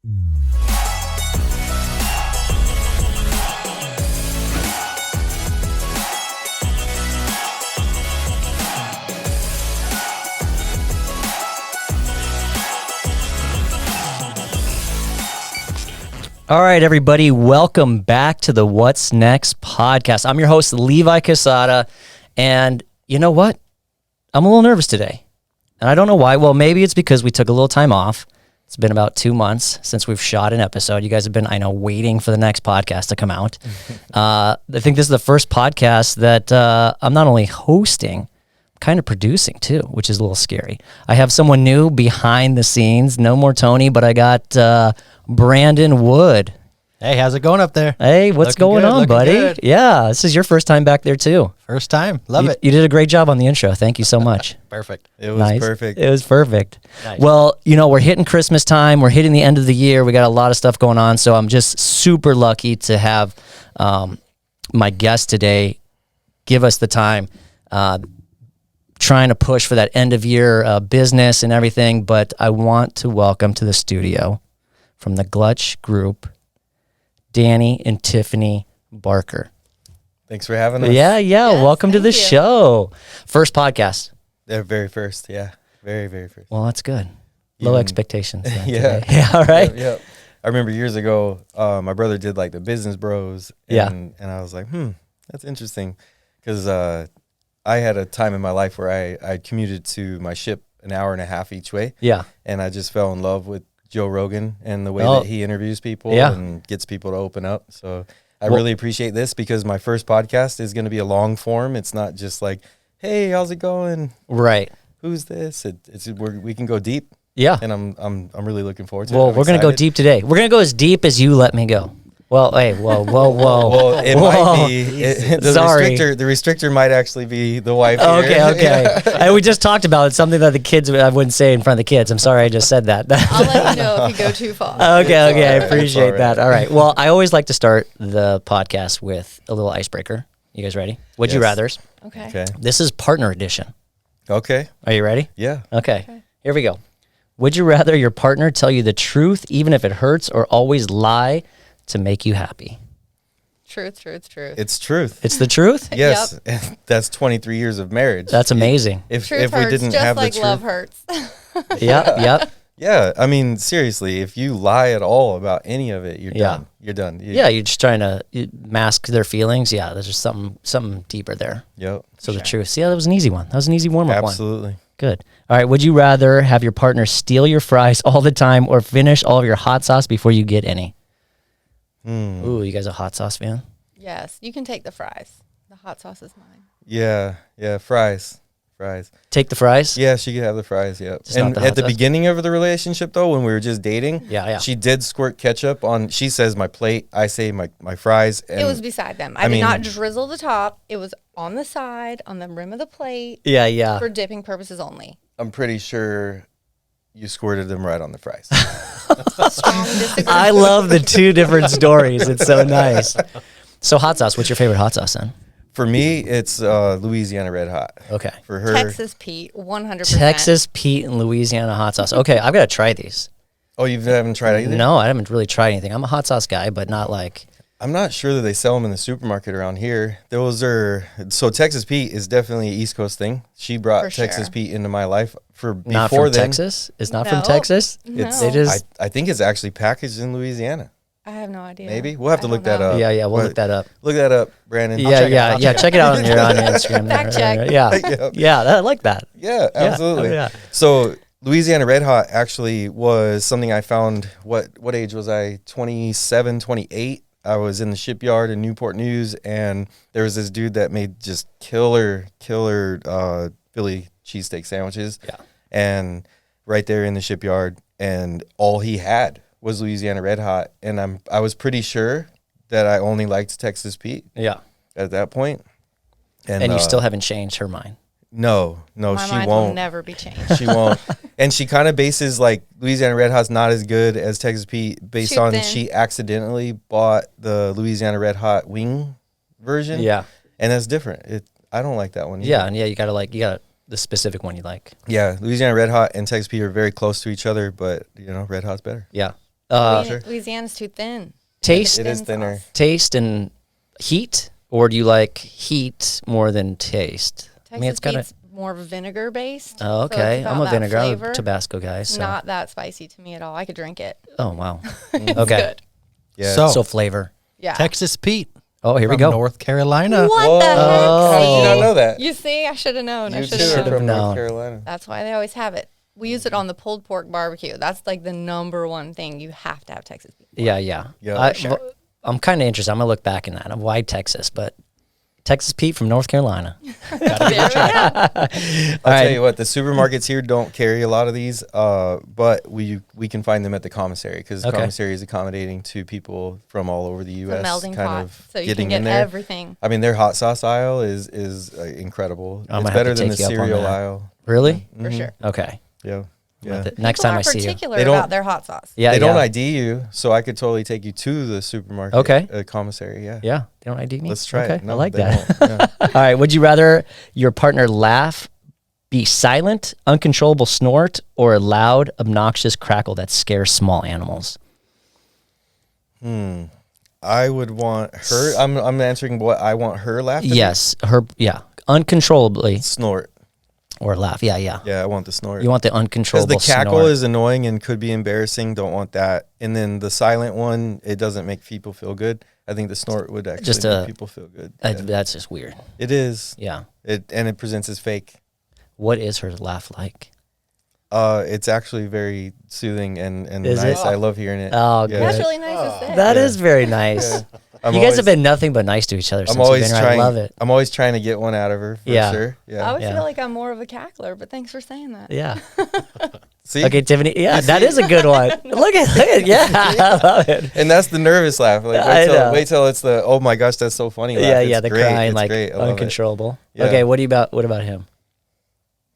All right, everybody, welcome back to the What's Next podcast. I'm your host, Levi Casada, and you know what? I'm a little nervous today, and I don't know why. Well, maybe it's because we took a little time off. It's been about 2 months since we've shot an episode. You guys have been, I know, waiting for the next podcast to come out. I think this is the first podcast that I'm not only hosting, kind of producing too, which is a little scary. I have someone new behind the scenes. No more Tony, but I got Brandon Wood. Hey, how's it going up there? Hey, what's going on, buddy? Good. Yeah, this is your first time back there too. First time. Love it. You did a great job on the intro. Thank you so much. Perfect. It was perfect. It was perfect. Nice. Well, you know, we're hitting Christmas time. We're hitting the end of the year. We got a lot of stuff going on. So I'm just super lucky to have my guest today give us the time. Trying to push for that end of year business and everything, but I want to welcome to the studio from the Glutch Group, Danny and Tiffany Barker. Thanks for having us. Yeah. Yes, Welcome to the you. show. First podcast. The very first, yeah. Very first. Well, that's good. Low expectations. then Yeah. today. Yeah, all right. Yeah. I remember years ago, my brother did like the Business Bros. And I was like, that's interesting. Because I had a time in my life where I commuted to my ship an hour and a half each way. Yeah. And I just fell in love with Joe Rogan and the way that he interviews people and gets people to open up. So I really appreciate this because my first podcast is going to be a long form. It's not just like, hey, how's it going? Right. Who's this? We can go deep. Yeah. And I'm really looking forward to it. Well, we're going to go deep today. We're going to go as deep as you let me go. Well, hey, whoa. Well, it might be. Sorry. The restrictor might actually be the wife. Okay. Yeah. And we just talked about it, something that the kids, I wouldn't say in front of the kids. I'm sorry I just said that. I'll let you know if you go too far. Okay, I appreciate right. that. All right. Well, I always like to start the podcast with a little icebreaker. You guys ready? Would you rathers? Okay. This is partner edition. Okay. Are you ready? Yeah. Okay. Here we go. Would you rather your partner tell you the truth even if it hurts or always lie to make you happy? Truth. It's truth. It's the truth? Yes. That's 23 years of marriage. That's amazing. If Truth we hurts, didn't just have like the truth. love hurts. Yep. Yeah. I mean, seriously, if you lie at all about any of it, you're done. You're done. Yeah, you're just trying to mask their feelings. Yeah, there's just something deeper there. Yep. So the truth. See, that was an easy one. That was an easy warm-up one. Absolutely. Good. All right. Would you rather have your partner steal your fries all the time or finish all of your hot sauce before you get any? Ooh, you guys a hot sauce fan? Yes, you can take the fries. The hot sauce is mine. Yeah. Fries. Take the fries? Yeah, she could have the fries. Yeah. Just not And the hot at the sauce? beginning of the relationship, though, when we were just dating, Yeah. she did squirt ketchup on. She says my plate. I say my fries. And It was beside them. I did not drizzle the top. It was on the side, on the rim of the plate, Yeah. for dipping purposes only. I'm pretty sure you squirted them right on the fries. Strong disagree. I love the two different stories. It's so nice. So hot sauce. What's your favorite hot sauce then? For me, it's Louisiana Red Hot. Okay. For her, Texas Pete, 100%. Texas Pete and Louisiana hot sauce. Okay, I've got to try these. Oh, you haven't tried either? No, I haven't really tried anything. I'm a hot sauce guy, but not like. I'm not sure that they sell them in the supermarket around here. So Texas Pete is definitely an East Coast thing. She brought For sure. Texas Pete into my life Not before from then. Texas? It's not No. from Texas? No. It is. I think it's actually packaged in Louisiana. I have no idea. Maybe we'll have to I look don't that know. up. Yeah, we'll But look that up. Look that up, Brandon. Yeah. Check it out on your Instagram. Fact there. check. Yeah, I like that. Yeah, absolutely. Oh, yeah. So Louisiana Red Hot actually was something I found. What age was I? 27, 28. I was in the shipyard in Newport News, and there was this dude that made just killer Philly cheesesteak sandwiches. Yeah. And right there in the shipyard, and all he had was Louisiana Red Hot, and I was pretty sure that I only liked Texas Pete Yeah. at that point. And you still haven't changed her mind. No, My she mind won't. will never be changed. She won't. And she kind of bases like Louisiana Red Hot's not as good as Texas Pete based Too on thin. she accidentally bought the Louisiana Red Hot wing version. Yeah. And that's different. I don't like that one either. Yeah, and you got the specific one you like. Yeah, Louisiana Red Hot and Texas Pete are very close to each other, but Red Hot's better. Yeah. Louisiana's too thin. Taste, It is thinner. taste and heat, or do you like heat more than taste? Texas Pete's more vinegar based. Oh, okay. I'm a vinegar, I'm a Tabasco guy. It's So. not that spicy to me at all. I could drink it. Oh wow. It's Okay. good. Yeah. So flavor. Yeah. Texas Pete. Oh, here we from go. North Carolina. What the heck? How did you not know that? You see, I should have known. I You should too have are should've known. from known. North Carolina. That's why they always have it. We use it on the pulled pork barbecue. That's like the number one thing you have to have Texas Pete. Yeah, yeah. Yeah. I'm kind of interested. I'm gonna look back in that. Why Texas? But Texas Pete from North Carolina. There we go. I'll tell you what, the supermarkets here don't carry a lot of these, but we can find them at the commissary because the Okay. commissary is accommodating to people from all over the It's U.S. a melting kind pot, of so you getting can in get there. everything. I mean, their hot sauce aisle is incredible. I'm It's gonna have better to than the take you up on cereal that. aisle. Really? For sure. Okay. Yeah, yeah. Next People time are I see you. particular They don't- about their hot sauce. Yeah, They don't yeah. ID you, so I could totally take you to the supermarket. Okay. Commissary. Yeah. Yeah, they don't ID me. Let's try okay. it. No, I like they that. won't. Yeah. All right. Would you rather your partner laugh, be silent, uncontrollable snort, or a loud, obnoxious crackle that scares small animals? I would want her. I'm answering what I want her laugh. To be. Yes, her. Yeah, uncontrollably Snort. or laugh. Yeah, yeah. Yeah, I want the snort. You want the Because uncontrollable the cackle snort. is annoying and could be embarrassing. Don't want that. And then the silent one, it doesn't make people feel good. I think the snort would actually Just make people feel good. Yeah. That's just weird. It is. Yeah. It presents as fake. What is her laugh like? It's actually very soothing and Is nice. it? I love hearing it. Oh, Yeah. That's good. really nice to say. That Yeah. is very nice. I'm You guys always- have been nothing but nice to each other since I'm you've always been here. trying. I love it. I'm always trying to get one out of her. For Yeah. sure. I Yeah. always Yeah. feel like I'm more of a cackler, but thanks for saying that. Yeah. See. Okay, Tiffany. Yeah, that is a good one. Look at yeah, I love it. And that's the nervous laugh. Like I know. wait till it's the oh my gosh that's so funny laugh. Yeah, It's yeah, the great. crying It's like great. I love it. uncontrollable. Yeah. Okay, what about him?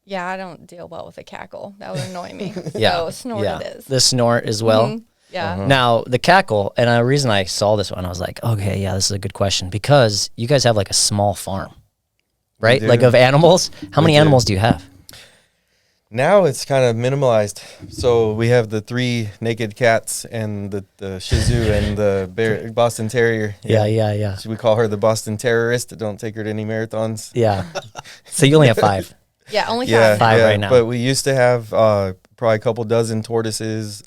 Yeah, I don't deal well with a cackle. That would annoy me. Yeah, So snort yeah. it is. The snort as well. Mhm. Yeah. Uh-huh. Now the cackle, and the reason I saw this one, I was like, okay, yeah, this is a good question because you guys have like a small farm, right? do. Like of animals. How many do. animals do you have? Now it's kind of minimalized. So we have the 3 naked cats and the Shih Tzu and the Boston Terrier. Yeah. So we call her the Boston terrorist. Don't take her to any marathons. Yeah. So you only have 5. Yeah, only Yeah, Five yeah. right now. But we used to have probably a couple dozen tortoises,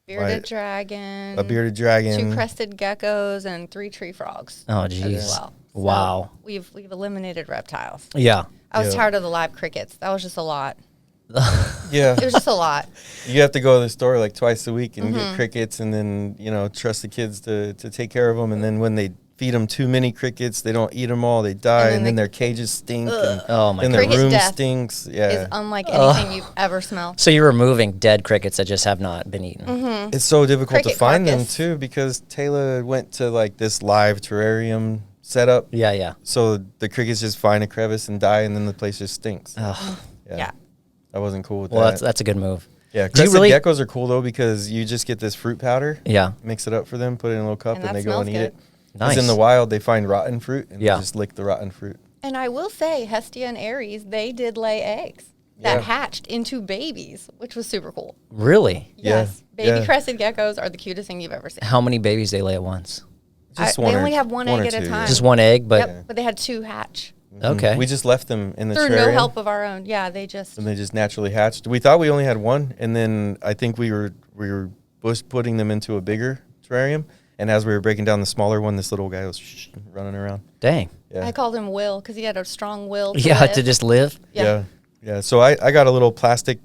bearded dragon, a bearded dragon. 2 crested geckos, and 3 tree frogs. Oh, as geez. well. So Wow. we've eliminated reptiles. Yeah. I was Yeah. tired of the live crickets. That was just a lot. Yeah. It was just a lot. You have to go to the store like twice a week and Mm-hmm. get crickets, and then trust the kids to take care of them. And then when they feed them too many crickets, they don't eat them all. They die, then and then they- their cages stink, and Oh my then god. their Cricket room death stinks. Is Yeah, unlike anything you've ever smelled. So you're removing dead crickets that just have not been eaten. Mm-hmm. it's so difficult to Cricket find them carcass. too because Taylor went to like this live terrarium setup. Yeah. So the crickets just find a crevice and die, and then the place just stinks. Ugh. Yeah. I wasn't cool with Well, that. that's a good move. Yeah, Do you crested really- geckos are cool though because you just get this fruit powder, Yeah. mix it up for them, put it in a little cup, And and, that they go and smells eat it. good. 'Cause Nice. in the wild, they find rotten fruit and Yeah. they just lick the rotten fruit. And I will say, Hestia and Aries, they did lay eggs that Yeah. hatched into babies, which was super cool. Really? Yeah, Yes. Baby yeah. crested geckos are the cutest thing you've ever seen. How many babies they lay at once? Just They one or- only have one egg or at a two, time. Just one egg, but Yep, but they had 2 hatch. okay. We just left them in the Through no terrarium, help of our own. Yeah, they just. and they just naturally hatched. We thought we only had one, and then I think we were putting them into a bigger terrarium. And as we were breaking down the smaller one, this little guy was running around. Dang. Yeah, I called him Will because he had a strong will. To Yeah, live. to just live. yeah, yeah. So I got a little plastic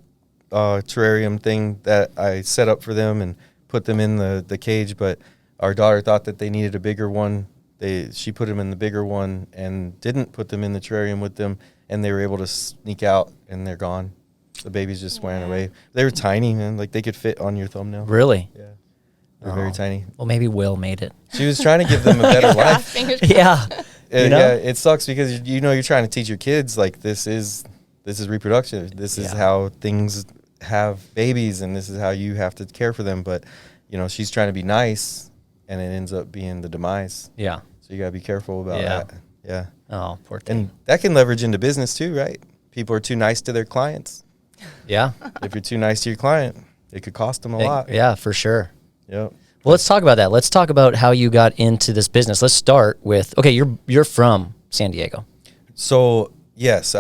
terrarium thing that I set up for them and put them in the cage. But our daughter thought that they needed a bigger one. She put them in the bigger one and didn't put them in the terrarium with them, and they were able to sneak out and they're gone. The babies just ran away. They were tiny, man. Like they could fit on your thumbnail. Really? Yeah, they're very Oh. tiny. Well, maybe Will made it. She was trying to give them a better life. Fingers Yeah. You know? Yeah, it sucks because you're trying to teach your kids like this is reproduction. This is Yeah. how things have babies, and this is how you have to care for them. But she's trying to be nice, and it ends up being the demise. Yeah. So you gotta be careful about Yeah. that. Yeah, Oh, poor thing. and that can leverage into business too, right? People are too nice to their clients. Yeah. If you're too nice to your client, it could cost them a lot. Yeah, for sure. Yep. Well, let's talk about that. Let's talk about how you got into this business. Let's start with, okay, you're from San Diego. So yes,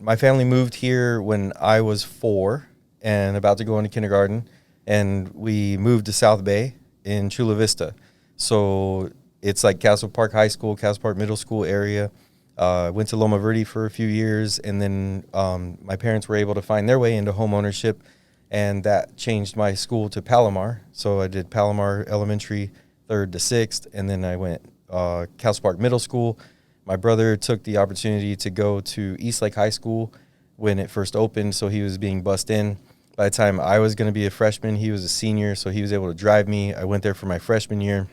my family moved here when I was 4 and about to go into kindergarten, and we moved to South Bay in Chula Vista. So it's like Castle Park High School, Castle Park Middle School area. Went to Loma Verde for a few years, and then my parents were able to find their way into home ownership, and that changed my school to Palomar. So I did Palomar Elementary 3rd to 6th, and then I went Castle Park Middle School. My brother took the opportunity to go to Eastlake High School when it first opened, so he was being bussed in. By the time I was going to be a freshman, he was a senior, so he was able to drive me. I went there for my freshman year.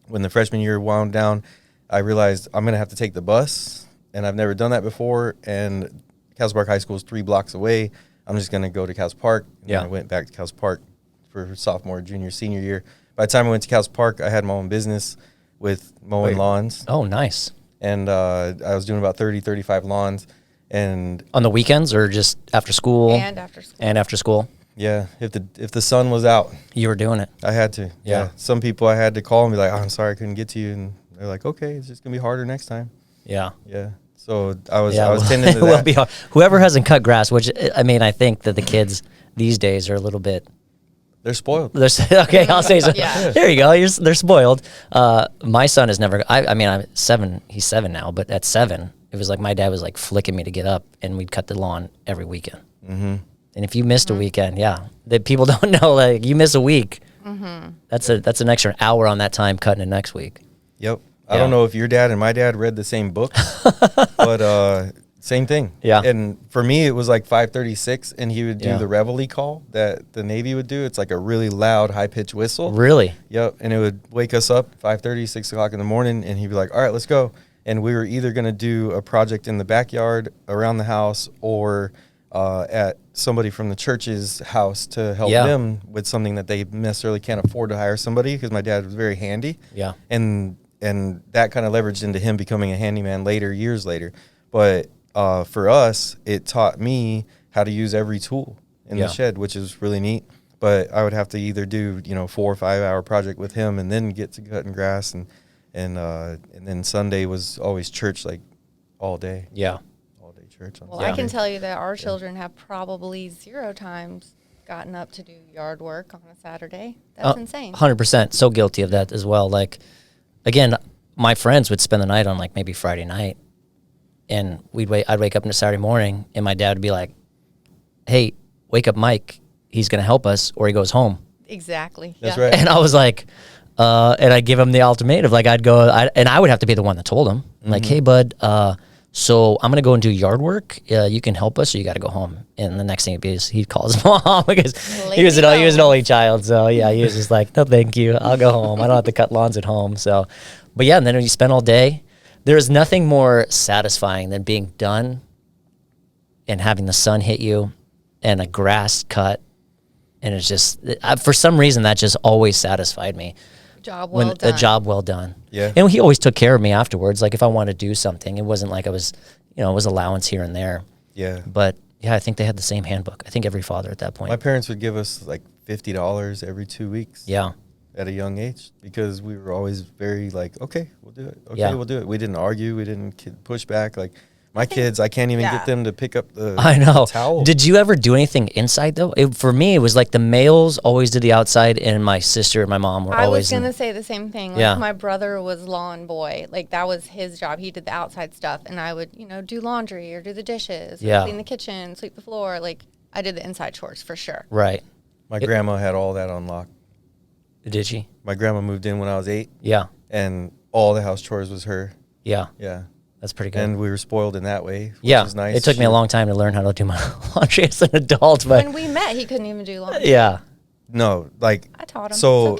When the freshman year wound down, I realized I'm going to have to take the bus, and I've never done that before, and Castle Park High School is 3 blocks away. I'm just going to go to Castle Park. And then I went back to Castle Park for sophomore, junior, senior year. By the time I went to Castle Park, I had my own business with mowing lawns. Oh, nice. And I was doing about 30, 35 lawns. And on the weekends or just after school? And after school. And after school. Yeah, if the sun was out, you were doing it. I had to. Yeah. Some people I had to call and be like, "Oh, I'm sorry, I couldn't get to you," and they're like, "Okay, it's just gonna be harder next time." Yeah. Yeah. So I was tending to that. It will be hard. Whoever hasn't cut grass, which I mean, I think that the kids these days are a little bit. They're spoiled. Okay, I'll say so. Yeah. There you go. They're spoiled. My son has never. I mean, I'm 7. He's 7 now, but at 7, it was like my dad was like flicking me to get up, and we'd cut the lawn every weekend. Mm-hmm. And if you missed a weekend, that people don't know, like you miss a week, that's an extra hour on that time cutting it next week. Yep. I don't know if your dad and my dad read the same book, but same thing. Yeah. And for me, it was like 5:36, and he would do the reveille call that the Navy would do. It's like a really loud, high-pitched whistle. Really? Yep. And it would wake us up 5:30, 6 o'clock in the morning, and he'd be like, "All right, let's go." And we were either going to do a project in the backyard around the house or at somebody from the church's house to help them with something that they necessarily can't afford to hire somebody, because my dad was very handy. Yeah. And that kind of leveraged into him becoming a handyman later, years later. But for us, it taught me how to use every tool in the shed, which is really neat. But I would have to either do 4 or 5 hour project with him and then get to cutting grass, and then Sunday was always church, like all day. Yeah. All day church. Well, I can tell you that our children have probably 0 times gotten up to do yard work on a Saturday. That's insane. 100%. So guilty of that as well. Like, again, my friends would spend the night on like maybe Friday night, and I'd wake up on a Saturday morning, and my dad would be like, "Hey, wake up Mike. He's going to help us, or he goes home." Exactly. That's right. And I was like, and I'd give him the ultimatum. Like and I would have to be the one that told him, like, "Hey, bud, so I'm going to go and do yard work. You can help us, or you got to go home." And the next thing he'd call his mom, because he was an only child. So yeah, he was just like, "No, thank you. I'll go home. I don't have to cut lawns at home." So, but yeah, and then when you spend all day, there is nothing more satisfying than being done and having the sun hit you and a grass cut. And it's just, for some reason, that just always satisfied me. Job well done. A job well done. Yeah. And he always took care of me afterwards. Like if I wanted to do something, it wasn't like I was, it was allowance here and there. Yeah. But yeah, I think they had the same handbook. I think every father at that point. My parents would give us like $50 every 2 weeks. Yeah. At a young age, because we were always very like, okay, we'll do it. Okay, we'll do it. We didn't argue. We didn't push back. Like my kids, I can't even get them to pick up the towel. Did you ever do anything inside though? For me, it was like the males always did the outside, and my sister and my mom were always. I was gonna say the same thing. Like my brother was lawn boy. Like that was his job. He did the outside stuff, and I would, do laundry or do the dishes, or clean the kitchen, sweep the floor. Like I did the inside chores for sure. Right. My grandma had all that on lock. Did she? My grandma moved in when I was 8. Yeah. And all the house chores was her. Yeah. Yeah. That's pretty good. And we were spoiled in that way, which is nice. It took me a long time to learn how to do my laundry as an adult. But when we met, he couldn't even do laundry. Yeah. No, like. I taught him. So,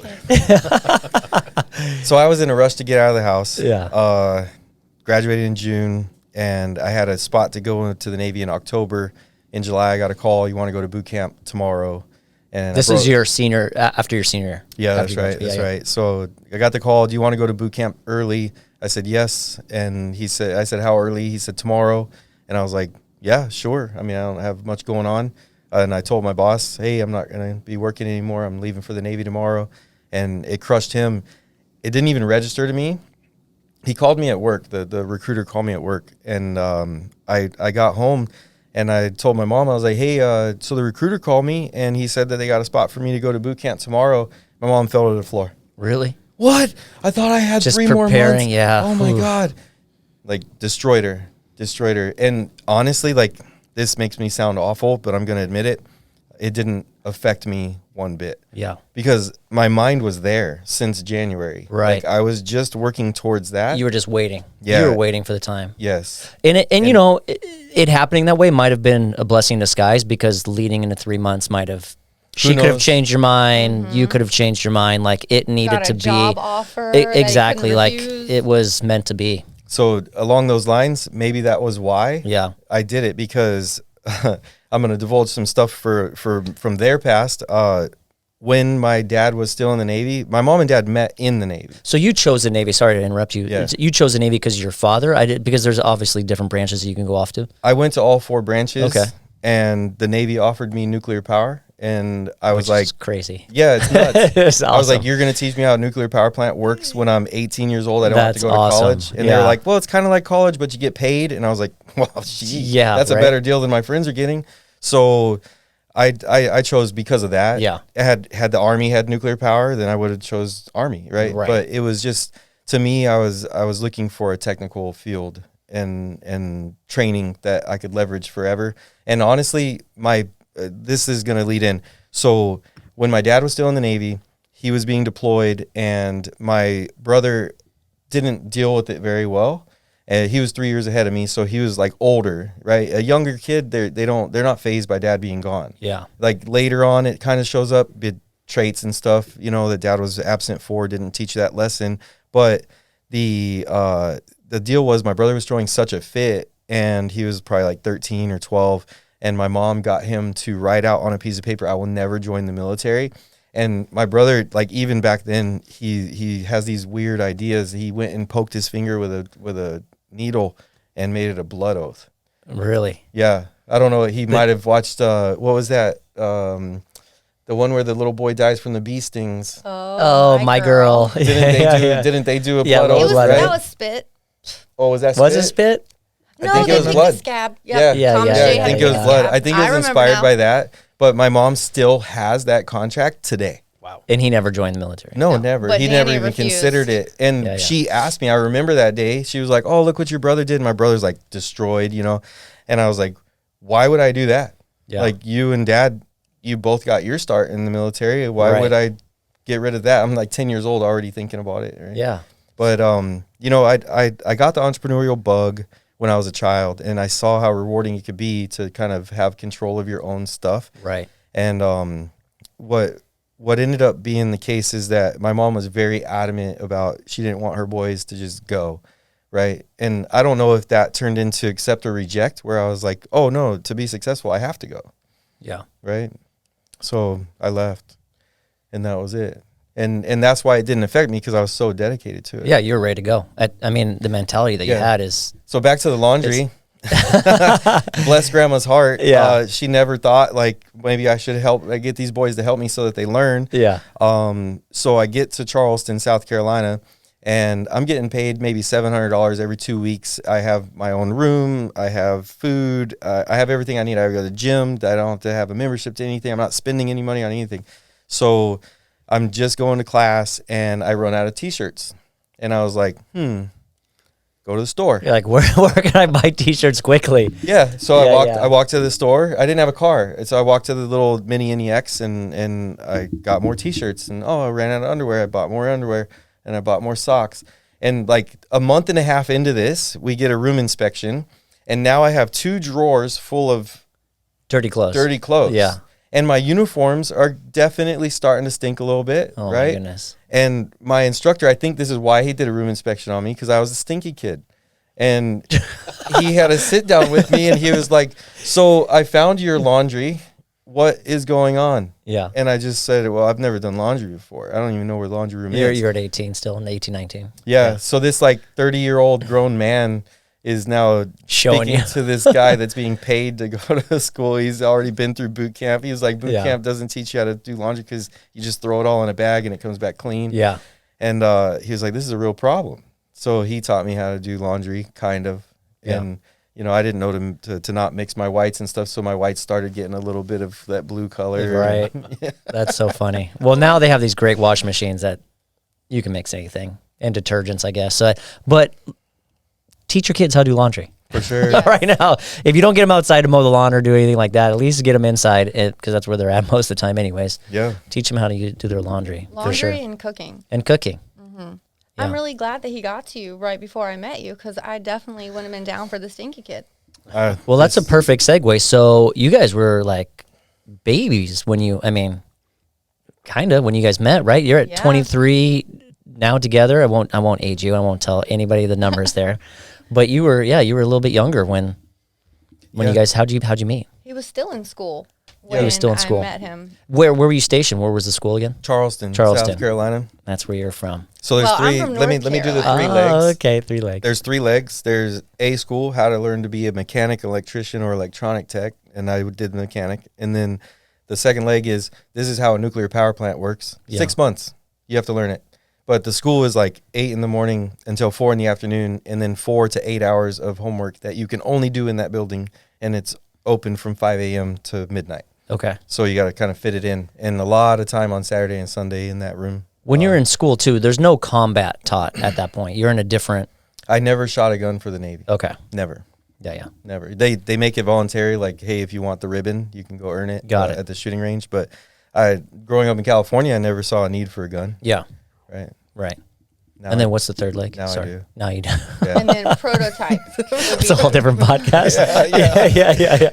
so I was in a rush to get out of the house. Yeah. Graduated in June, and I had a spot to go into the Navy in October. In July, I got a call. You want to go to boot camp tomorrow? And this is your senior, after your senior. Yeah, that's right. That's right. So I got the call. Do you want to go to boot camp early? I said yes. And I said, how early? He said tomorrow. And I was like, yeah, sure. I mean, I don't have much going on. And I told my boss, hey, I'm not going to be working anymore. I'm leaving for the Navy tomorrow. and it crushed him. It didn't even register to me. He called me at work. The recruiter called me at work, and I got home, and I told my mom, I was like, hey, so the recruiter called me, and he said that they got a spot for me to go to boot camp tomorrow. My mom fell to the floor. Really? What? I thought I had just 3 more months. Yeah. Oh my God. Like destroyed her. And honestly, like, this makes me sound awful, but I'm going to admit it. It didn't affect me one bit. Yeah. Because my mind was there since January. Right. Like, I was just working towards that. You were just waiting. Yeah. You were waiting for the time. Yes. And you know, it happening that way might have been a blessing in disguise, because leading into 3 months might have, she could have changed your mind. You could have changed your mind. Like, it needed to be job offer exactly, like it was meant to be. So along those lines, maybe that was why I did it, because I'm going to divulge some stuff from their past. When my dad was still in the Navy, my mom and dad met in the Navy. So you chose the Navy. Sorry to interrupt you. Yeah. You chose the Navy because of your father? I did, because there's obviously different branches that you can go off to. I went to all 4 branches. Okay. And the Navy offered me nuclear power. And I was like, crazy. Yeah, it's nuts. It's awesome. I was like, you're going to teach me how a nuclear power plant works when I'm 18 years old. I don't have to go to college. And they were like, well, it's kind of like college, but you get paid. And I was like, well, that's a better deal than my friends are getting. So I chose because of that. Yeah. Had the Army had nuclear power, then I would have chose Army, right? But it was just, to me, I was looking for a technical field and training that I could leverage forever. And honestly, this is going to lead in. So when my dad was still in the Navy, he was being deployed, and my brother didn't deal with it very well. He was 3 years ahead of me, so he was like older, right? A younger kid, they're not fazed by dad being gone. Yeah. Like later on, it kind of shows up, traits and stuff, you know, that dad was absent for, didn't teach that lesson. But the deal was, my brother was throwing such a fit, and he was probably like 13 or 12. And my mom got him to write out on a piece of paper, I will never join the military. And my brother, like, even back then, he has these weird ideas. He went and poked his finger with a needle and made it a blood oath. Really? Yeah. I don't know. He might have watched, what was that? The one where the little boy dies from the bee stings. Oh, my girl. Didn't they do a blood oath? That was spit. Oh, was that spit? Was it spit? I think it was blood. Scab. Yep. Yeah. I think it was blood. I think it was inspired by that. But my mom still has that contract today. Wow. And he never joined the military. No, never. He never even considered it. And she asked me, I remember that day, she was like, oh, look what your brother did. And my brother's like destroyed, you know. And I was like, why would I do that? Yeah. Like, you and dad, you both got your start in the military. Why would I get rid of that? I'm like 10 years old already thinking about it. Right? Yeah. But, you know, I got the entrepreneurial bug when I was a child, and I saw how rewarding it could be to kind of have control of your own stuff. Right. And what ended up being the case is that my mom was very adamant about, she didn't want her boys to just go, right? And I don't know if that turned into accept or reject, where I was like, oh no, to be successful, I have to go. Yeah. Right? So I left, and that was it. And that's why it didn't affect me, because I was so dedicated to it. Yeah, you were ready to go. I mean, the mentality that you had is... So back to the laundry. Bless grandma's heart. Yeah. She never thought, like, maybe I should get these boys to help me so that they learn. Yeah. So I get to Charleston, South Carolina, and I'm getting paid maybe $700 every 2 weeks. I have my own room. I have food. I have everything I need. I go to the gym. I don't have to have a membership to anything. I'm not spending any money on anything. So I'm just going to class, and I run out of T-shirts. And I was like, go to the store. You're like, where can I buy T-shirts quickly? Yeah. So I walked to the store. I didn't have a car. So I walked to the little mini NEX, and I got more T-shirts. And, I ran out of underwear. I bought more underwear, and I bought more socks. And like a month and a half into this, we get a room inspection. And now I have 2 drawers full of dirty clothes. Yeah. And my uniforms are definitely starting to stink a little bit, right? My goodness. And my instructor, I think this is why he did a room inspection on me, because I was a stinky kid. And he had a sit down with me, and he was like, so I found your laundry. What is going on? Yeah. And I just said, well, I've never done laundry before. I don't even know where laundry room is. You're at 18 still, 18, 19. Yeah. So this like 30-year-old grown man is now showing speaking you to this guy that's being paid to go to school. He's already been through boot camp. He was like, boot camp doesn't teach you how to do laundry because you just throw it all in a bag and it comes back clean. Yeah. And he was like, this is a real problem. So he taught me how to do laundry, kind of. And, you know, I didn't know to not mix my whites and stuff. So my whites started getting a little bit of that blue color. Right. That's so funny. Well, now they have these great wash machines that you can mix anything, and detergents, I guess. But teach your kids how to do laundry. For sure. Right now, if you don't get them outside to mow the lawn or do anything like that, at least get them inside because that's where they're at most of the time anyways. Yeah. Teach them how to do their laundry. Laundry for sure. and cooking. And cooking. Mm-hmm. Yeah. I'm really glad that he got to you right before I met you because I definitely wouldn't have been down for the stinky kid. Well, that's a perfect segue. So you guys were like babies when you guys met, right? You're at 23 now together. I won't age you. I won't tell anybody the numbers there. But you were a little bit younger when you guys, how'd you meet? He was still in school. He was still in school. I met him. Where were you stationed? Where was the school again? Charleston, South Carolina. That's where you're from. So there's three. Let me do the 3 legs. Okay, 3 legs. There's 3 legs. There's A school, how to learn to be a mechanic, electrician, or electronic tech, and I did the mechanic. And then the second leg is this is how a nuclear power plant works. 6 months, you have to learn it. But the school is like 8 in the morning until 4 in the afternoon, and then 4 to 8 hours of homework that you can only do in that building, and it's open from 5 a.m. to midnight. Okay. So you got to kind of fit it in, and a lot of time on Saturday and Sunday in that room. When you're in school too, there's no combat taught at that point. You're in a different. I never shot a gun for the Navy. Okay. Never. Yeah. Never. They make it voluntary. Like, hey, if you want the ribbon, you can go earn it. Got it. At the shooting range. But growing up in California, I never saw a need for a gun. Yeah. Right. Now and then what's the third leg? Now I do. Now you do. Yeah. And then prototype. It's a whole different podcast. Yeah.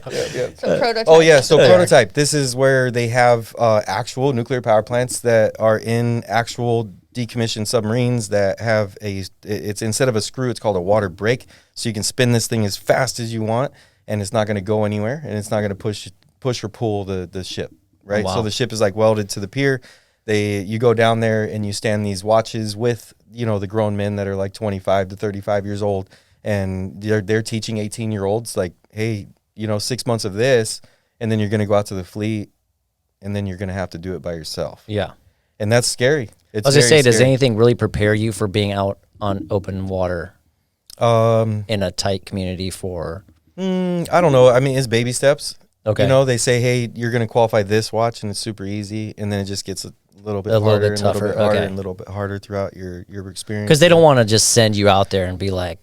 So prototype. Oh yeah. So prototype. This is where they have actual nuclear power plants that are in actual decommissioned submarines that have it's instead of a screw, it's called a water brake. So you can spin this thing as fast as you want, and it's not going to go anywhere, and it's not going to push or pull the ship. Right. Wow. So the ship is like welded to the pier. You go down there and you stand these watches with, the grown men that are like 25 to 35 years old, and they're teaching 18-year-olds like, hey, 6 months of this, and then you're going to go out to the fleet, and then you're going to have to do it by yourself. Yeah. And that's scary. I was going to say, does anything really prepare you for being out on open water in a tight community for? I don't know. I mean, it's baby steps. Okay. They say, hey, you're going to qualify this watch, and it's super easy, and then it just gets a little bit harder, little bit and tougher. a little bit harder, Okay. and a little bit harder throughout your experience. Because they don't want to just send you out there and be like,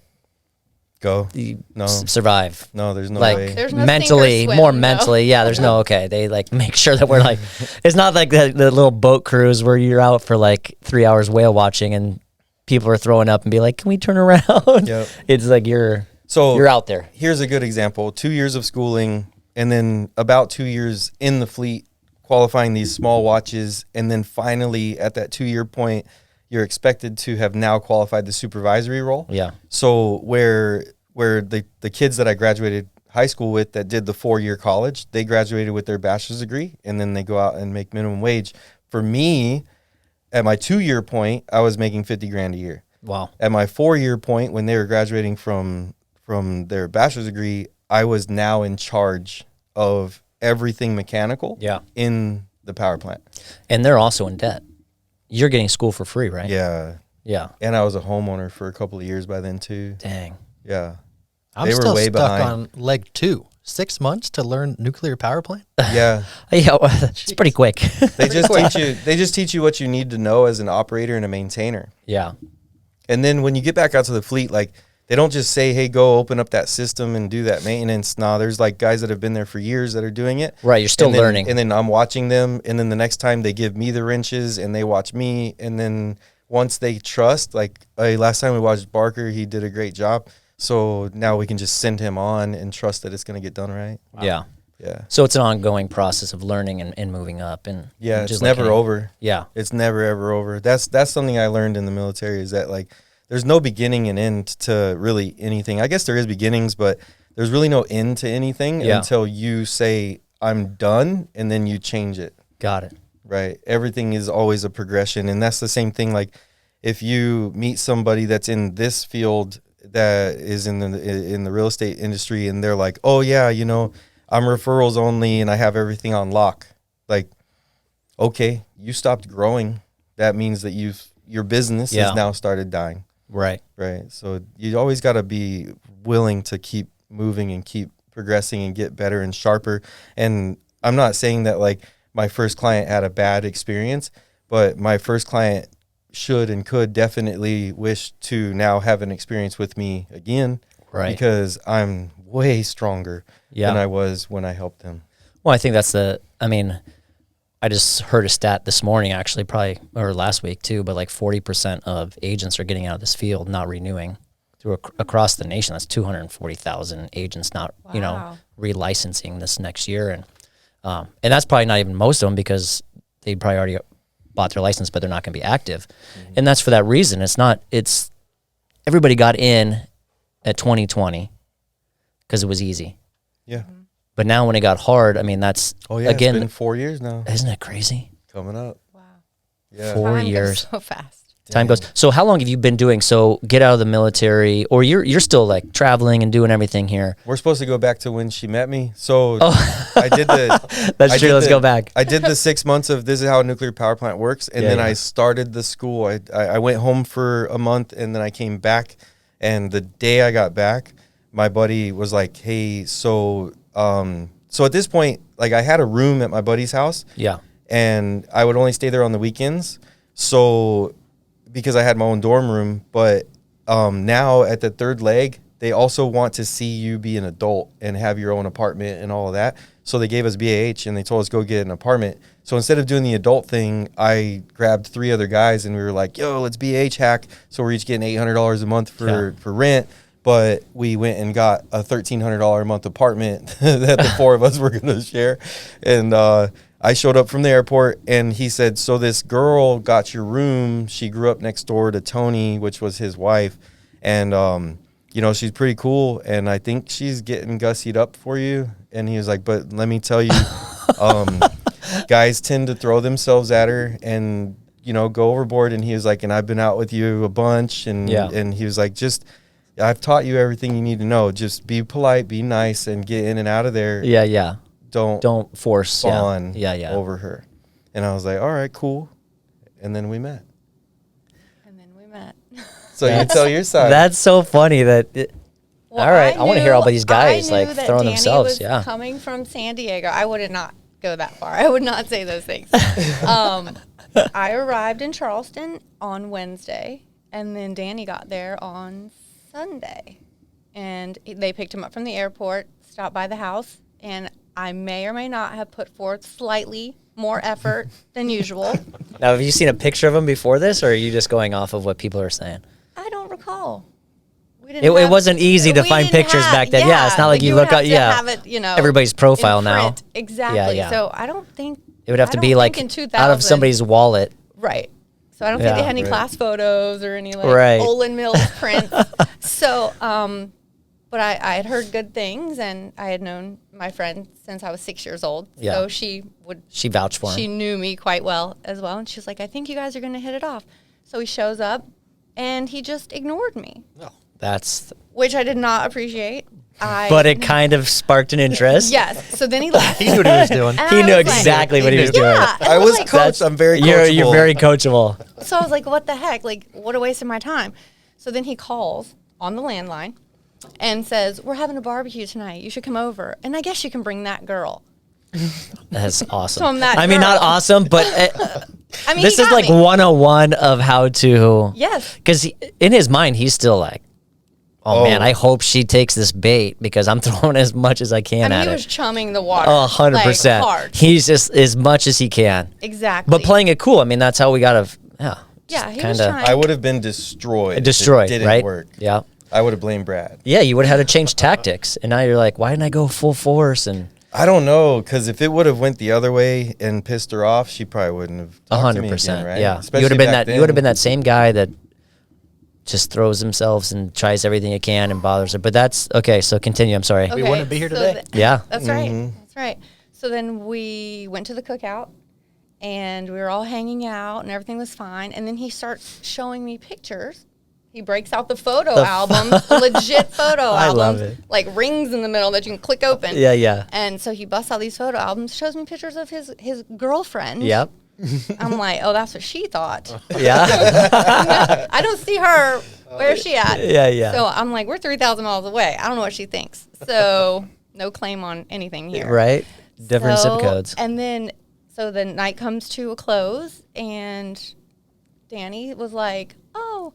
go. No. Survive. No, there's no like way. There's no mentally, sink or swim, more no. mentally. Yeah, there's no, okay. They like make sure that we're like, it's not like the little boat cruise where you're out for like 3 hours whale watching and people are throwing up and be like, can we turn around? Yep. It's like you're out there. Here's a good example. 2 years of schooling, and then about 2 years in the fleet, qualifying these small watches, and then finally at that 2-year point, you're expected to have now qualified the supervisory role. Yeah. So where the kids that I graduated high school with that did the 4-year college, they graduated with their bachelor's degree, and then they go out and make minimum wage. For me, at my 2-year point, I was making $50,000 a year. Wow. At my 4-year point, when they were graduating from their bachelor's degree, I was now in charge of everything mechanical in the power plant. And they're also in debt. You're getting school for free, right? Yeah. Yeah. And I was a homeowner for a couple of years by then too. Dang. Yeah. I'm They were still way stuck behind. on leg 2. 6 months to learn nuclear power plant? Yeah. Yeah, well, it's pretty quick. They just teach you what you need to know as an operator and a maintainer. Yeah. And then when you get back out to the fleet, like they don't just say, hey, go open up that system and do that maintenance. Nah, there's like guys that have been there for years that are doing it. Right, you're still learning. And then I'm watching them, and then the next time they give me the wrenches and they watch me, and then once they trust, like last time we watched Barker, he did a great job. So now we can just send him on and trust that it's going to get done right. Wow. Yeah. Yeah. So it's an ongoing process of learning and moving up. And yeah, just it's never over. Yeah. It's never, ever over. That's something I learned in the military is that, like, there's no beginning and end to really anything. I guess there is beginnings, but there's really no end to anything until you say, I'm done, and then you change it. Got it. Right. Everything is always a progression. And that's the same thing. Like if you meet somebody that's in this field that is in the real estate industry, and they're like, oh yeah, you know, I'm referrals only and I have everything on lock. Like, okay, you stopped growing. That means that your business has now started dying. Right. Right. So you always got to be willing to keep moving and keep progressing and get better and sharper. And I'm not saying that like my first client had a bad experience, but my first client should and could definitely wish to now have an experience with me again. Right. Because I'm way stronger than I was when I helped him. Well, I think that's I just heard a stat this morning, actually, or last week too, but like 40% of agents are getting out of this field, not renewing across the nation. That's 240,000 agents not, relicensing this next year. And that's probably not even most of them, because they probably already bought their license, but they're not going to be active. Mm-hmm. And that's for that reason. It's everybody got in at 2020 because it was easy. Yeah. Mm-hmm. But now when it got hard, again, it's been 4 years now. Isn't it crazy? Coming up. Wow. Yeah. 4 years. Time goes so fast. Time goes. So how long have you been doing? So get out of the military, or you're still like traveling and doing everything here? We're supposed to go back to when she met me. So I did the. That's true. Let's go back. I did the 6 months of this is how a nuclear power plant works, and then I started the school. I went home for a month, and then I came back. And the day I got back, my buddy was like, "Hey, so at this point, like I had a room at my buddy's house. Yeah. And I would only stay there on the weekends. So because I had my own dorm room, but now at the third leg, they also want to see you be an adult and have your own apartment and all of that. So they gave us BAH and they told us go get an apartment. So instead of doing the adult thing, I grabbed 3 other guys and we were like, yo, let's BAH hack. So we're each getting $800 a month for rent. But we went and got a $1,300 a month apartment that the 4 of us were going to share. And I showed up from the airport, and he said, so this girl got your room. She grew up next door to Tony, which was his wife. And, she's pretty cool, and I think she's getting gussied up for you. And he was like, but let me tell you, guys tend to throw themselves at her and, go overboard. And he was like, and I've been out with you a bunch. And he was like, I've taught you everything you need to know. Just be polite, be nice, and get in and out of there. Yeah, yeah. Don't force on over her. And I was like, all right, cool. And then we met. So you tell your side. That's so funny that. All right, I want to hear all these guys like throwing themselves. Yeah. Coming from San Diego, I would not go that far. I would not say those things. I arrived in Charleston on Wednesday, and then Danny got there on Sunday, and they picked him up from the airport, stopped by the house, and I may or may not have put forth slightly more effort than usual. Now, have you seen a picture of him before this, or are you just going off of what people are saying? I don't recall. It wasn't easy to find pictures back then. Yeah, it's not like you look up. Yeah, have it, everybody's profile now. Exactly. Yeah. So I don't think it would have to be like out of somebody's wallet. Right. So I don't think they had any class photos or any like Olin Mills prints. So, but I had heard good things, and I had known my friend since I was 6 years old. Yeah. So she vouched for him. She knew me quite well as well, and she was like, I think you guys are going to hit it off. So he shows up, and he just ignored me. Oh, which I did not appreciate. But it kind of sparked an interest. Yes. So then he left. He knew what he was doing. He knew exactly what he was doing. I was coached. I'm very coachable. You're very coachable. So I was like, what the heck? Like, what a waste of my time. So then he calls on the landline and says, we're having a barbecue tonight. You should come over. And I guess you can bring that girl. That's awesome. So I'm that girl. Not awesome, but this is like 101 of how to. Yes. Because in his mind, he's still like, oh, man, I hope she takes this bait because I'm throwing as much as I can at it. He was chumming the water. 100%. Like, hard. He's just as much as he can. Exactly. But playing it cool. That's how we got to, he was trying. I would have been destroyed. It didn't right? work. Yeah. I would have blamed Brad. Yeah, you would have had to change tactics. And now you're like, why didn't I go full force? And I don't know, because if it would have went the other way and pissed her off, she probably wouldn't have talked to me again, right? Yeah. Especially you would have been that same guy that just throws themselves and tries everything it can and bothers her. But that's okay. So continue. I'm sorry. Okay, we wouldn't be here today. Yeah. That's right. That's right. So then we went to the cookout, and we were all hanging out, and everything was fine. And then he starts showing me pictures, He breaks out the photo albums, legit photo albums. I love it. Like rings in the middle that you can click open. Yeah, yeah. And so he busts out these photo albums, shows me pictures of his girlfriend. Yep. I'm like, oh, that's what she thought. Yeah. I don't see her. Where's she at? Yeah, yeah. So I'm like, we're 3,000 miles away. I don't know what she thinks. So no claim on anything here. Right. Different zip codes. And then, so the night comes to a close, and Danny was like, oh,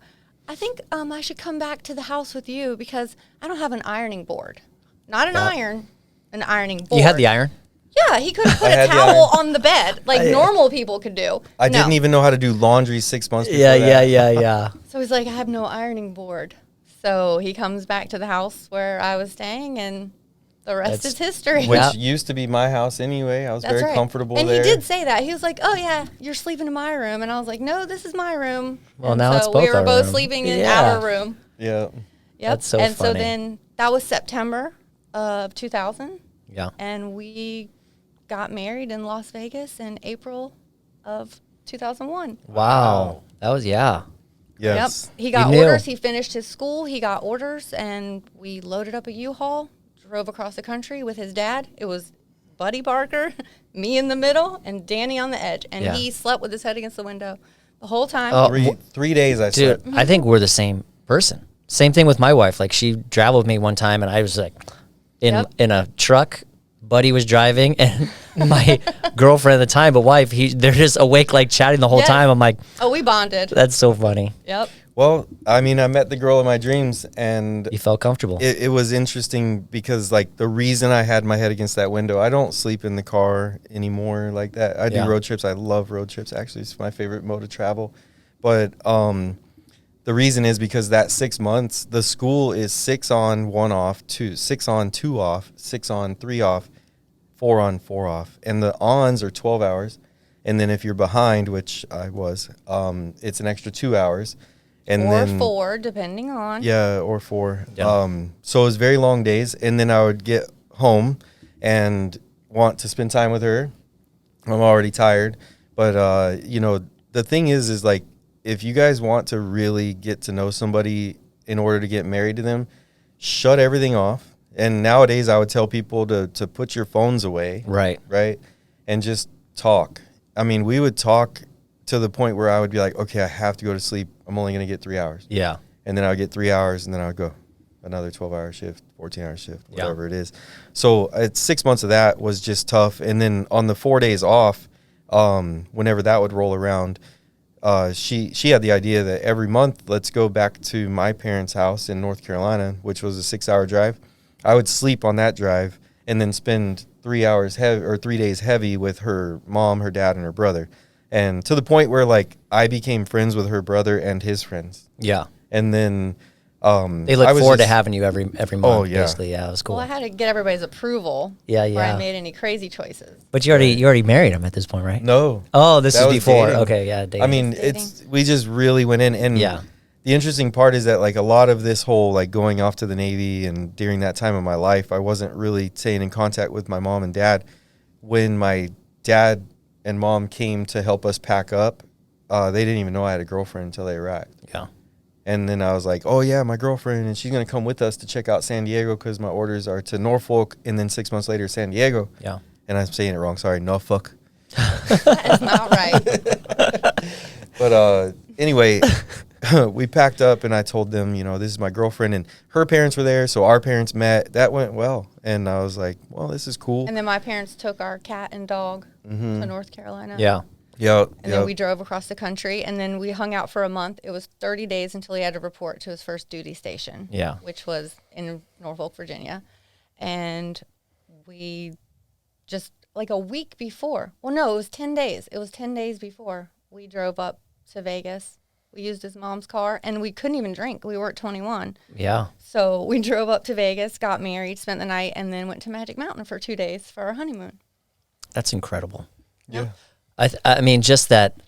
I think I should come back to the house with you because I don't have an ironing board. Not an iron, an ironing board. You had the iron? Yeah, he could have put a towel on the bed like normal people could do. I didn't even know how to do laundry 6 months before Yeah. So he's like, I have no ironing board. So he comes back to the house where I was staying, and the rest is history. Which used to be my house anyway. I was very comfortable and there. And he did say that. He was like, oh, yeah, you're sleeping in my room. And I was like, no, this is my room. Well, and now so it's both we were our both room. sleeping in our room. Yeah. Yep. That's so and funny. so then that was September of 2000. Yeah. And we got married in Las Vegas in April of 2001. Wow. That was, Yes. Yep. He got orders. He finished his school. He got orders, and we loaded up a U-Haul, drove across the country with his dad. It was Buddy Barker, me in the middle, and Danny on the edge. And he slept with his head against the window the whole time. 3 days I Dude, slept. I think we're the same person. Same thing with my wife. Like, she traveled with me one time, and I was like in a truck. Buddy was driving, and my girlfriend at the time, but wife, they're just awake, like chatting the whole time. I'm like, oh, we bonded. That's so funny. Yep. Well, I mean, I met the girl of my dreams, and You felt comfortable. it was interesting because, like, the reason I had my head against that window, I don't sleep in the car anymore like that. I do road trips. I love road trips. Actually, it's my favorite mode of travel. But the reason is because that 6 months, the school is 6 on, 1 off, 6 on, 2 off, 6 on, 3 off, 4 on, 4 off. And the ons are 12 hours. And then if you're behind, which I was, it's an extra 2 hours. And or then 4, depending on. Yeah, or 4. Yeah. So it was very long days. And then I would get home and want to spend time with her. I'm already tired. But, you know, the thing is like, if you guys want to really get to know somebody in order to get married to them, shut everything off. And nowadays I would tell people to put your phones away. Right. Right. And just talk. I mean, we would talk to the point where I would be like, okay, I have to go to sleep. I'm only going to get 3 hours. Yeah. And then I would get 3 hours, and then I would go another 12-hour shift, 14-hour shift, whatever it is. So 6 months of that was just tough. And then on the 4 days off, whenever that would roll around, she had the idea that every month, let's go back to my parents' house in North Carolina, which was a 6-hour drive. I would sleep on that drive and then spend 3 days heavy with her mom, her dad, and her brother. And to the point where, like, I became friends with her brother and his friends. Yeah. And then they look forward to having you every month. Oh, yeah. Basically. Yeah, it was cool. Well, I had to get everybody's approval. Yeah. Before I made any crazy choices. But you already married him at this point, right? No. Oh, this is before. Dating. Okay, yeah. Dating. I mean, we just really went in. And the interesting part is that, like, a lot of this whole, like, going off to the Navy, and during that time of my life, I wasn't really staying in contact with my mom and dad. When my dad and mom came to help us pack up, they didn't even know I had a girlfriend until they arrived. Yeah. And then I was like, oh, yeah, my girlfriend, and she's going to come with us to check out San Diego because my orders are to Norfolk and then 6 months later, San Diego. Yeah. And I'm saying it wrong. Sorry, Norfolk. That is not right. But anyway, we packed up, and I told them, you know, this is my girlfriend, and her parents were there, so our parents met. That went well. And I was like, well, this is cool. And then my parents took our cat and dog to North Carolina. Yeah. Yep. And then we drove across the country, and then we hung out for a month. It was 30 days until he had to report to his first duty station. Yeah. Which was in Norfolk, Virginia. And we just, like a week before. Well, no, it was 10 days. It was 10 days before we drove up to Vegas. We used his mom's car, and we couldn't even drink. We weren't 21. Yeah. So we drove up to Vegas, got married, spent the night, and then went to Magic Mountain for 2 days for our honeymoon. That's incredible. Yeah. I mean, just that,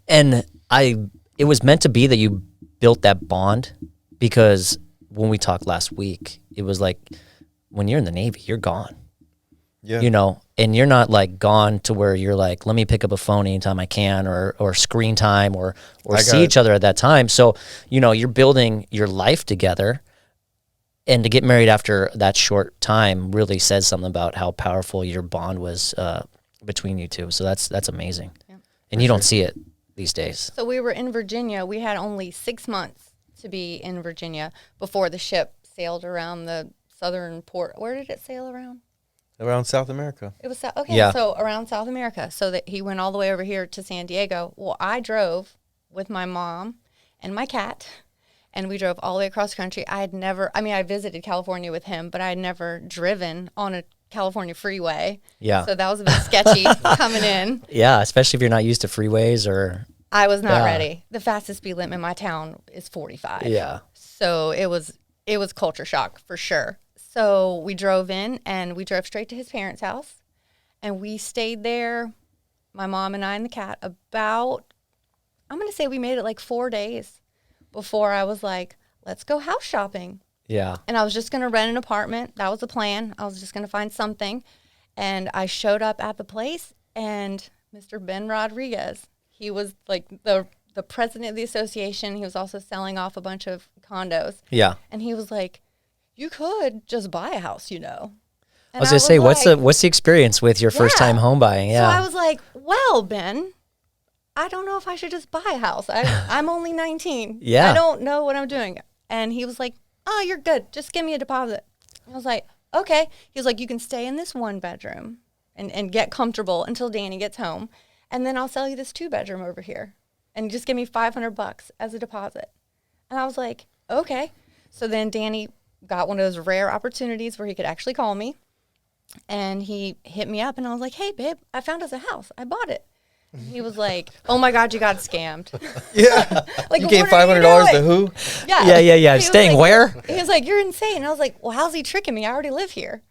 and it was meant to be that you built that bond, because when we talked last week, it was like, when you're in the Navy, you're gone. Yeah. You know, and you're not like gone to where you're like, let me pick up a phone anytime I can, or screen time, or see each other at that time. So, you know, you're building your life together, and to get married after that short time really says something about how powerful your bond was between you two. So that's amazing. Yeah, and you don't see it these days. So we were in Virginia. We had only 6 months to be in Virginia before the ship sailed around the southern port. Where did it sail around? Around South America. It was okay. Yeah. So around South America. So that he went all the way over here to San Diego. Well, I drove with my mom and my cat, and we drove all the way across country. I visited California with him, but I had never driven on a California freeway. Yeah. So that was a bit sketchy coming in. Yeah, especially if you're not used to freeways or. I was not ready. The fastest speed limit in my town is 45. Yeah. So it was culture shock for sure. So we drove in, and we drove straight to his parents' house, and we stayed there, my mom and I and the cat, about, I'm going to say we made it like 4 days before I was like, let's go house shopping. Yeah. And I was just going to rent an apartment. That was the plan. I was just going to find something. And I showed up at the place, and Mr. Ben Rodriguez, he was like the president of the association. He was also selling off a bunch of condos. Yeah. And he was like, you could just buy a house, you know. And I was gonna say, what's the experience with your first time home buying? Yeah. So I was like, well, Ben, I don't know if I should just buy a house. I'm only 19. Yeah. I don't know what I'm doing. And he was like, oh, you're good. Just give me a deposit. I was like, okay. He was like, you can stay in this 1 bedroom and get comfortable until Danny gets home. And then I'll sell you this 2 bedroom over here. And just give me $500 as a deposit. And I was like, okay. So then Danny got one of those rare opportunities where he could actually call me, and he hit me up, and I was like, hey babe, I found us a house. I bought it. And he was like, oh my God, you got scammed. Yeah. Like, you gave $500 to who? Yeah. Staying like, where? He was like, you're insane. And I was like, well, how's he tricking me? I already live here.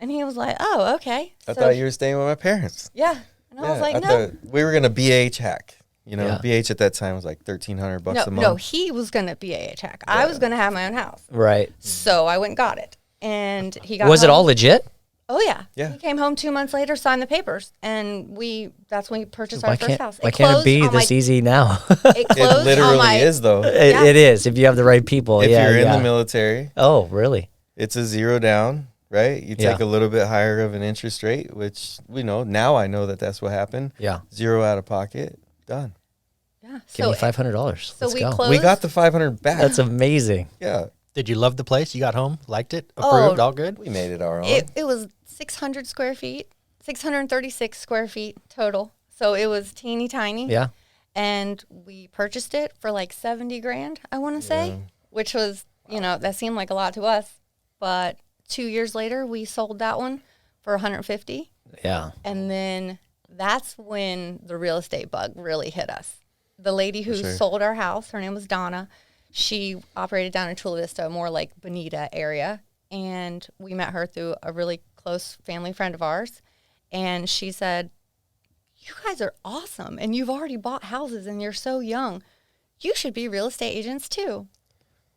And he was like, oh, okay. I thought you were staying with my parents. Yeah. And I was like, I no. thought we were going to BH hack. You know, BH at that time was like $1,300 a month. No, he was going to be a hack. I was going to have my own house. Right. So I went and got it. And he got Was home. it all legit? Oh, yeah. Yeah. He came home 2 months later, signed the papers, and that's when we purchased our first house. Why can't it be this easy now? It closed It literally is, though. It is, if you have the right people. If you're in the military. Oh, really? It's a 0 down, right? You take a little bit higher of an interest rate, which we know. Now I know that that's what happened. Yeah. 0 out of pocket. Done. Yeah. Give me $500. So Let's we go. closed. We got the $500 back. That's amazing. Yeah. Did you love the place? You got home, liked it, approved, all good? We made it our own. It was 600 square feet, 636 square feet total. So it was teeny tiny. Yeah. And we purchased it for like 70 grand, I want to say, which was, that seemed like a lot to us. But 2 years later, we sold that one for 150. Yeah. And then that's when the real estate bug really hit us. The lady who sold our house, her name was Donna. She operated down in Chula Vista, more like Bonita area. And we met her through a really close family friend of ours. And she said, you guys are awesome. And you've already bought houses and you're so young. You should be real estate agents too.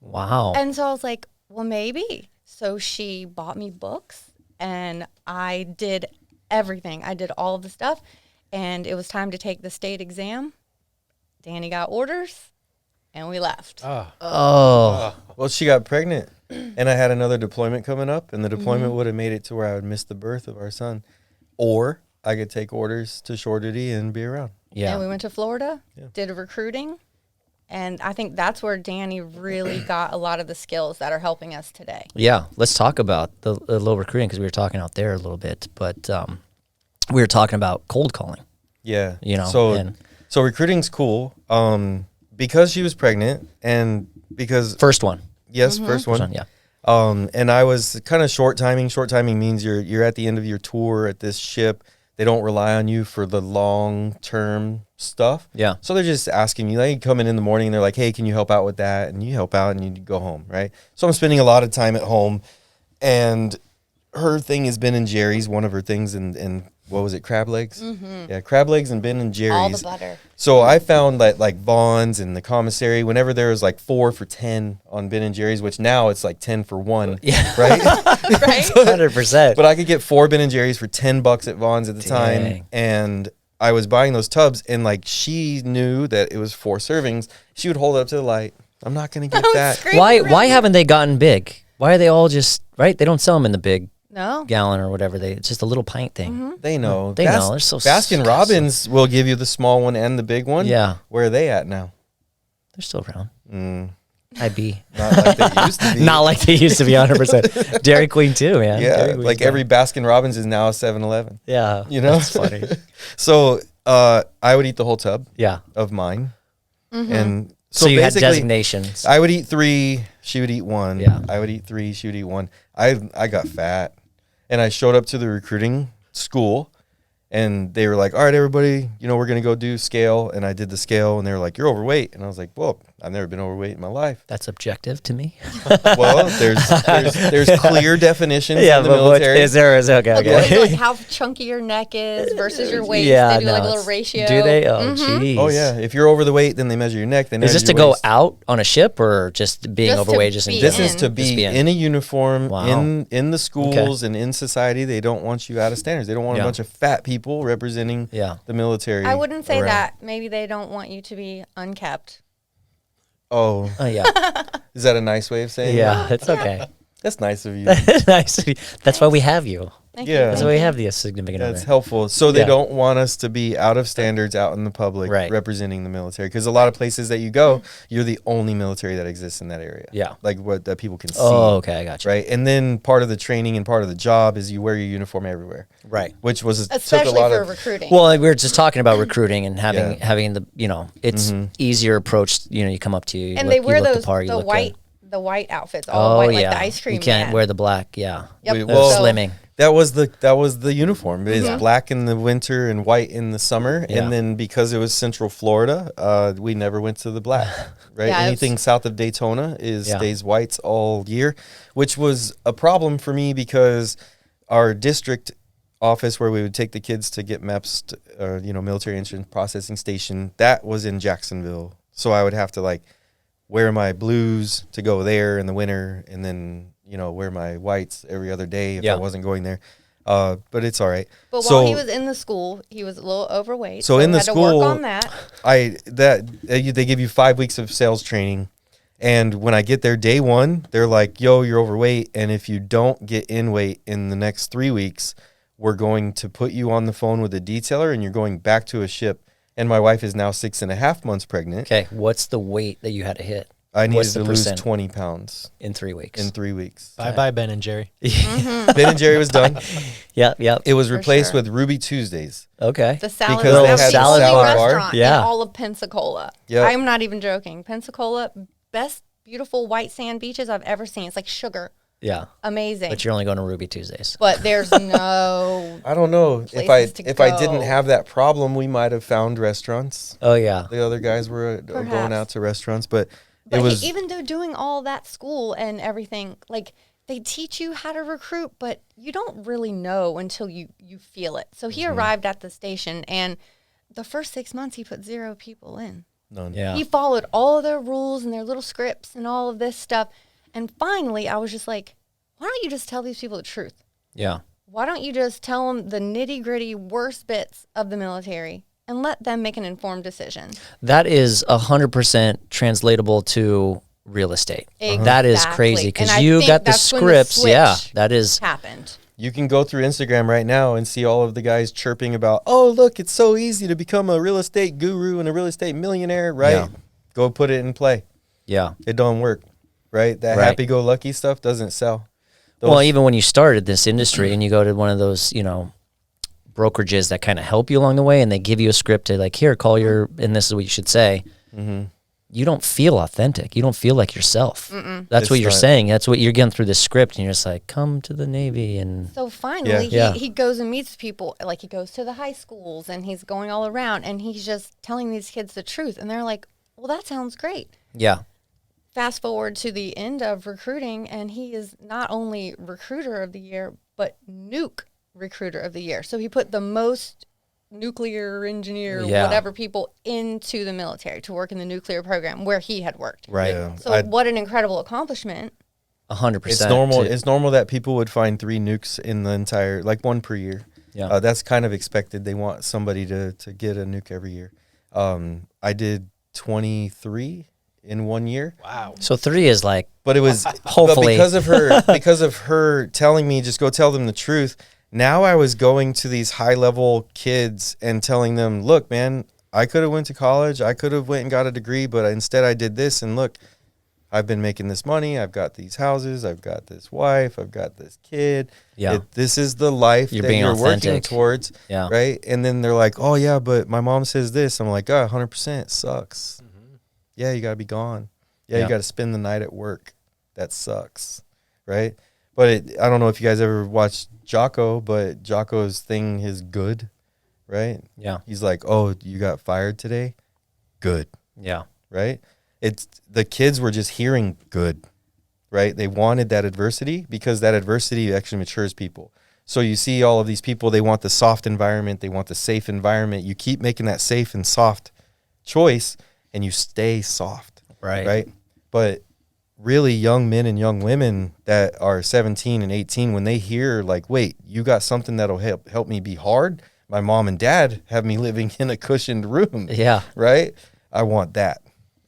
Wow. And so I was like, well, maybe. So she bought me books and I did everything. I did all of the stuff. And it was time to take the state exam. Danny got orders. And we left. Oh. Well, she got pregnant, and I had another deployment coming up, and the deployment would have made it to where I would miss the birth of our son, or I could take orders to shore duty and be around. Yeah. And we went to Florida, did a recruiting, and I think that's where Danny really got a lot of the skills that are helping us today. Yeah. Let's talk about the little recruiting, because we were talking out there a little bit, but we were talking about cold calling. Yeah. So recruiting's cool. Because she was pregnant and because first one. Yes, first one. Yeah. And I was kind of short timing. Short timing means you're at the end of your tour at this ship. They don't rely on you for the long term stuff. Yeah. So they're just asking you, like, come in the morning and they're like, hey, can you help out with that? And you help out and you go home, right? So I'm spending a lot of time at home, and her thing has been in Jerry's, one of her things, and what was it, crab legs? Yeah, crab legs and Ben and Jerry's. All the butter. So I found that like Vaughn's and the commissary, whenever there was like 4 for $10 on Ben and Jerry's, which now it's like 10 for 1, right? Right? 100%. But I could get 4 Ben and Jerry's for $10 at Vaughn's at the time, and I was buying those tubs, and like she knew that it was 4 servings. She would hold it up to the light. I'm not gonna get that. Why haven't they gotten big? Why are they all just right? They don't sell them in the big gallon or whatever. It's just a little pint thing. They know. They know. They're so Baskin Robbins will give you the small one and the big one. Yeah. Where are they at now? They're still around. I'd be. Not like they used to be. Not like they used to be, 100%. Dairy Queen too, man. Yeah, like every Baskin Robbins is now a 7-Eleven. Yeah. You know? That's funny. So I would eat the whole tub of mine. And so you had designations. I would eat 3, she would eat 1. Yeah. I would eat 3, she would eat 1. I got fat. And I showed up to the recruiting school, and they were like, all right, everybody, we're going to go do scale. And I did the scale, and they were like, you're overweight. And I was like, well, I've never been overweight in my life. That's objective to me. Well, there's clear definitions in the military. Is there? Okay. Like how chunky your neck is versus your waist. Yeah, they do like a little ratio. Do they? Oh, jeez. Oh, yeah. If you're over the weight, then they measure your neck. Is this to go out on a ship or just being overweight? This is to be in a uniform, Wow. in the schools and in society. They don't want you out of standards. They don't want a bunch of fat people representing the military. I wouldn't say that. Maybe they don't want you to be unkept. Oh, yeah. Is that a nice way of saying that? It's okay. That's nice of you. Nice of you. That's why we have you. Thank Yeah. you. That's why we have the significant other. That's helpful. So they don't want us to be out of standards out in the public representing the military. Because a lot of places that you go, you're the only military that exists in that area. Yeah. Like what that people can see. Oh, okay. I got you. Right. And then part of the training and part of the job is you wear your uniform everywhere. Right. Which was especially took a lot for of recruiting. Well, like we were just talking about recruiting and having the, it's easier approach. You come up to you. And they wear those the white outfits, all white, like the ice cream. You can't wear the black. Yeah. Yep. Slimming. That was the uniform. It's black in the winter and white in the summer. Yeah. And then because it was Central Florida, we never went to the black. Right? Yeah, anything south of Daytona stays whites all year, which was a problem for me because our district office where we would take the kids to get MEPS, military insurance processing station, that was in Jacksonville. So I would have to wear my blues to go there in the winter, and then wear my whites every other day if I wasn't going there. But it's all right. But while he was in the school, he was a little overweight. So in the had school, to work on that. They give you 5 weeks of sales training, and when I get there day 1, they're like, "Yo, you're overweight, and if you don't get in weight in the next 3 weeks, we're going to put you on the phone with a detailer, and you're going back to a ship." And my wife is now 6.5 months pregnant. Okay, what's the weight that you had to hit? I needed to lose 20 pounds. In 3 weeks. In 3 weeks. Bye-bye, Ben and Jerry. Ben and Jerry was done. Yeah. It was replaced with Ruby Tuesdays. Okay. The salad Because they had salad the salad bar. restaurant in all of Pensacola. Yep. I'm not even joking. Pensacola, best beautiful white sand beaches I've ever seen. It's like sugar. Yeah. Amazing. But you're only going to Ruby Tuesdays. But there's no I don't know. If I didn't have that problem, we might have found restaurants. Oh, yeah. The other guys were going out to restaurants, but But it was even though doing all that school and everything, they teach you how to recruit, but you don't really know until you feel it. So he arrived at the station, and the first 6 months he put 0 people in. none. Yeah. He followed all of their rules and their little scripts and all of this stuff. And finally, I was just like, why don't you just tell these people the truth? Yeah. Why don't you just tell them the nitty gritty worst bits of the military and let them make an informed decision? That is 100% translatable to real estate. Exactly. That is crazy because And I you think got the that's when the scripts. Yeah, switch that is. happened. You can go through Instagram right now and see all of the guys chirping about, oh, look, it's so easy to become a real estate guru and a real estate millionaire, right? Yeah. Go put it in play. Yeah. It don't work, right? That Right. happy-go-lucky stuff doesn't sell. Well, even when you started this industry and you go to one of those, brokerages that kind of help you along the way and they give you a script to here, call your, and this is what you should say. Mm-hmm. You don't feel authentic. You don't feel like yourself. That's It's what you're not. saying. That's what you're getting through this script. And you're just like, come to the Navy. And So finally, Yeah. he goes and meets people. He goes to the high schools and he's going all around and he's just telling these kids the truth. And they're like, well, that sounds great. yeah. Fast forward to the end of recruiting, and he is not only recruiter of the year, but nuke recruiter of the year. So he put the most nuclear engineer, whatever people into the military to work in the nuclear program where he had worked. Right. Yeah. So what an incredible accomplishment. 100%. It's normal. It's normal that people would find 3 nukes in the entire, like one per year. Yeah. That's kind of expected. They want somebody to get a nuke every year. I did 23 in 1 year. Wow. So 3 is like, But it was hopefully because of her telling me just go tell them the truth. Now I was going to these high level kids and telling them, look, man, I could have went to college. I could have went and got a degree, but instead I did this. And look, I've been making this money. I've got these houses. I've got this wife. I've got this kid. Yeah. This is the life You're that being you're authentic. working towards. Yeah. Right. And then they're like, oh, yeah, but my mom says this. I'm like, 100% sucks. Mm-hmm. Yeah, you got to be gone. Yeah, you got to spend the night at work. That sucks. Right. But I don't know if you guys ever watched Jocko, but Jocko's thing is good. Right. Yeah. He's like, oh, you got fired today? Good. Yeah. Right. It's the kids were just hearing good, right? They wanted that adversity because that adversity actually matures people. So you see all of these people, they want the soft environment. They want the safe environment. You keep making that safe and soft choice and you stay soft. Right. Right. But really young men and young women that are 17 and 18, when they hear like, wait, you got something that'll help me be hard. My mom and dad have me living in a cushioned room. Yeah. Right. I want that.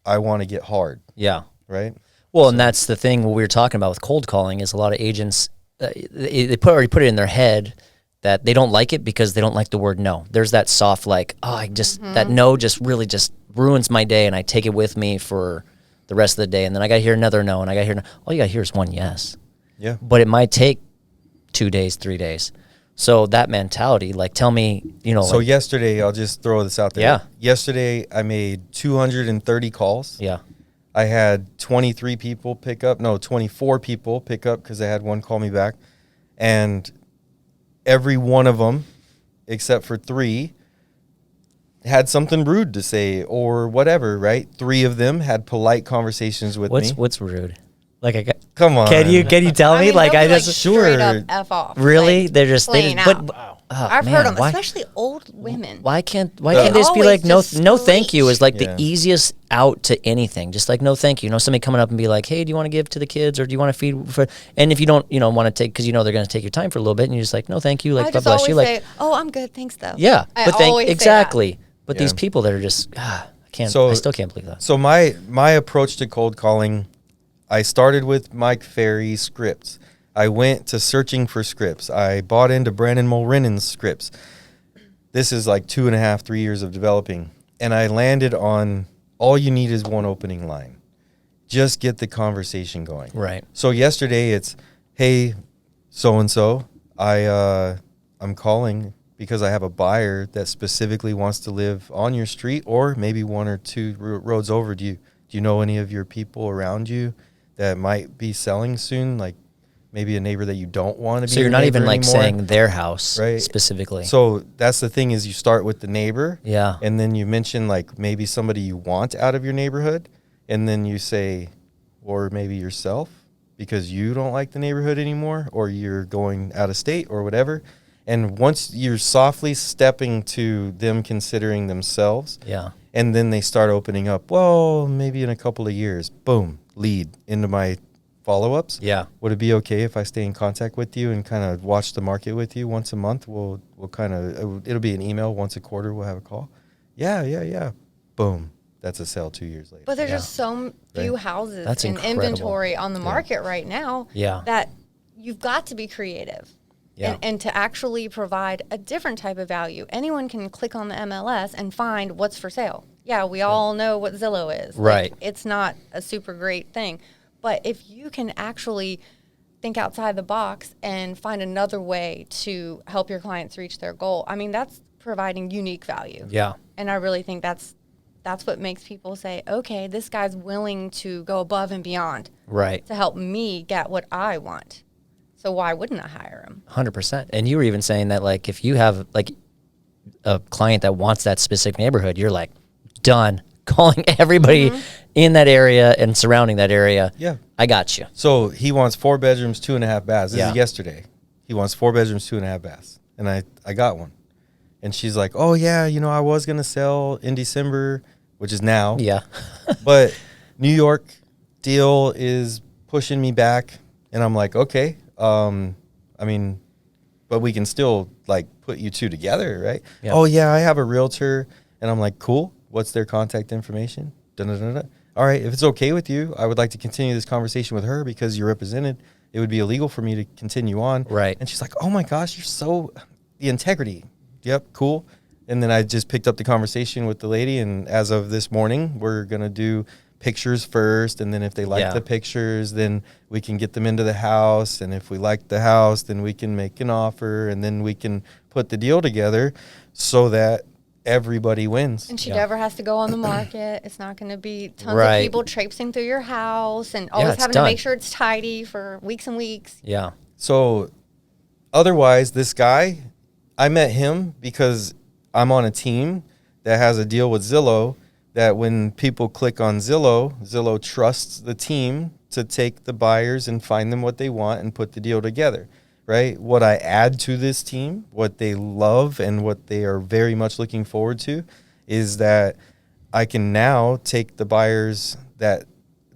I want to get hard. Yeah. Right. Well, and that's the thing. What we were talking about with cold calling is a lot of agents, they already put it in their head that they don't like it because they don't like the word no. There's that soft like, oh, I just that no just really just ruins my day, and I take it with me for the rest of the day, and then I got to hear another no, and I got to hear no. All you got to hear is one yes. Yeah. But it might take 2 days, 3 days. So that mentality, like, tell me, So like, yesterday, I'll just throw this out there. Yeah. Yesterday, I made 230 calls. yeah, I had 24 people pick up because I had one call me back. And every one of them, except for 3, had something rude to say or whatever, right? 3 of them had polite conversations with me. what's rude? Like, Come on. Can you tell me? mean, Like, they'll I be, just straight up F off. really Like, they're just plain but out. Wow. I've man, heard them, why, especially old women. why can't they just be Always like no just thank you is like Yeah. the easiest out to anything, just like no thank you. Somebody coming up and be like, hey, do you want to give to the kids or do you want to feed for, and if you don't want to take because they're going to take your time for a little bit and you're just like no thank you, like I God just bless always you, like say, oh, I'm good, thanks though. yeah, I but always say exactly, but these Yeah. people that are just I still can't believe that. So my approach to cold calling, I started with Mike Ferry scripts. I went to searching for scripts. I bought into Brandon Mulrinnan's scripts. This is like 2.5, 3 years of developing. And I landed on all you need is one opening line. Just get the conversation going. Right. So yesterday it's, hey, so-and-so, I'm calling because I have a buyer that specifically wants to live on your street or maybe 1 or 2 roads over. Do you know any of your people around you that might be selling soon? Like maybe a neighbor that you don't want to be. So you're not even like anymore? saying their house Right. specifically. So that's the thing is you start with the neighbor. Yeah. And then you mention like maybe somebody you want out of your neighborhood. And then you say, or maybe yourself because you don't like the neighborhood anymore or you're going out of state or whatever. And once you're softly stepping to them considering themselves. Yeah. And then they start opening up, well, maybe in a couple of years, boom, lead into my follow-ups. Yeah. Would it be okay if I stay in contact with you and kind of watch the market with you once a month? We'll kind of, it'll be an email once a quarter. We'll have a call. Yeah. Boom. That's a sale 2 years later. But there's just so few houses That's in incredible. inventory on the market right now that you've got to be creative. Yeah. And to actually provide a different type of value. Anyone can click on the MLS and find what's for sale. Yeah, we all know what Zillow is. Right. Like, it's not a super great thing. But if you can actually think outside the box and find another way to help your clients reach their goal, I mean, that's providing unique value. Yeah. And I really think that's what makes people say, okay, this guy's willing to go above and beyond Right. to help me get what I want. So why wouldn't I hire him? 100%. And you were even saying that like if you have like a client that wants that specific neighborhood, you're like done calling everybody in that area and surrounding that area. Yeah. I got you. So he wants 4 bedrooms, 2.5 baths. This Yeah. is yesterday. He wants 4 bedrooms, 2.5 baths. And I got one. And she's like, oh, yeah, you know, I was going to sell in December, which is now. Yeah. But New York deal is pushing me back. And I'm like, okay. I mean, but we can still, like, put you two together, right? Yeah. Oh, yeah, I have a realtor. And I'm like, cool. What's their contact information? Da-da-da-da. All right, if it's okay with you, I would like to continue this conversation with her because you're represented. It would be illegal for me to continue on. Right. And she's like, oh, my gosh, you're so – the integrity. Yep, cool. And then I just picked up the conversation with the lady, and as of this morning, we're going to do pictures first, and then if they like the pictures, then we can get them into the house, and if we like the house, then we can make an offer, and then we can put the deal together so that everybody wins. And she never has to go on the market. It's not going to be tons of people traipsing through your house and always having to make sure it's tidy for weeks and weeks. Yeah. So otherwise, this guy, I met him because I'm on a team that has a deal with Zillow that when people click on Zillow trusts the team to take the buyers and find them what they want and put the deal together, right? What I add to this team, what they love and what they are very much looking forward to is that I can now take the buyers that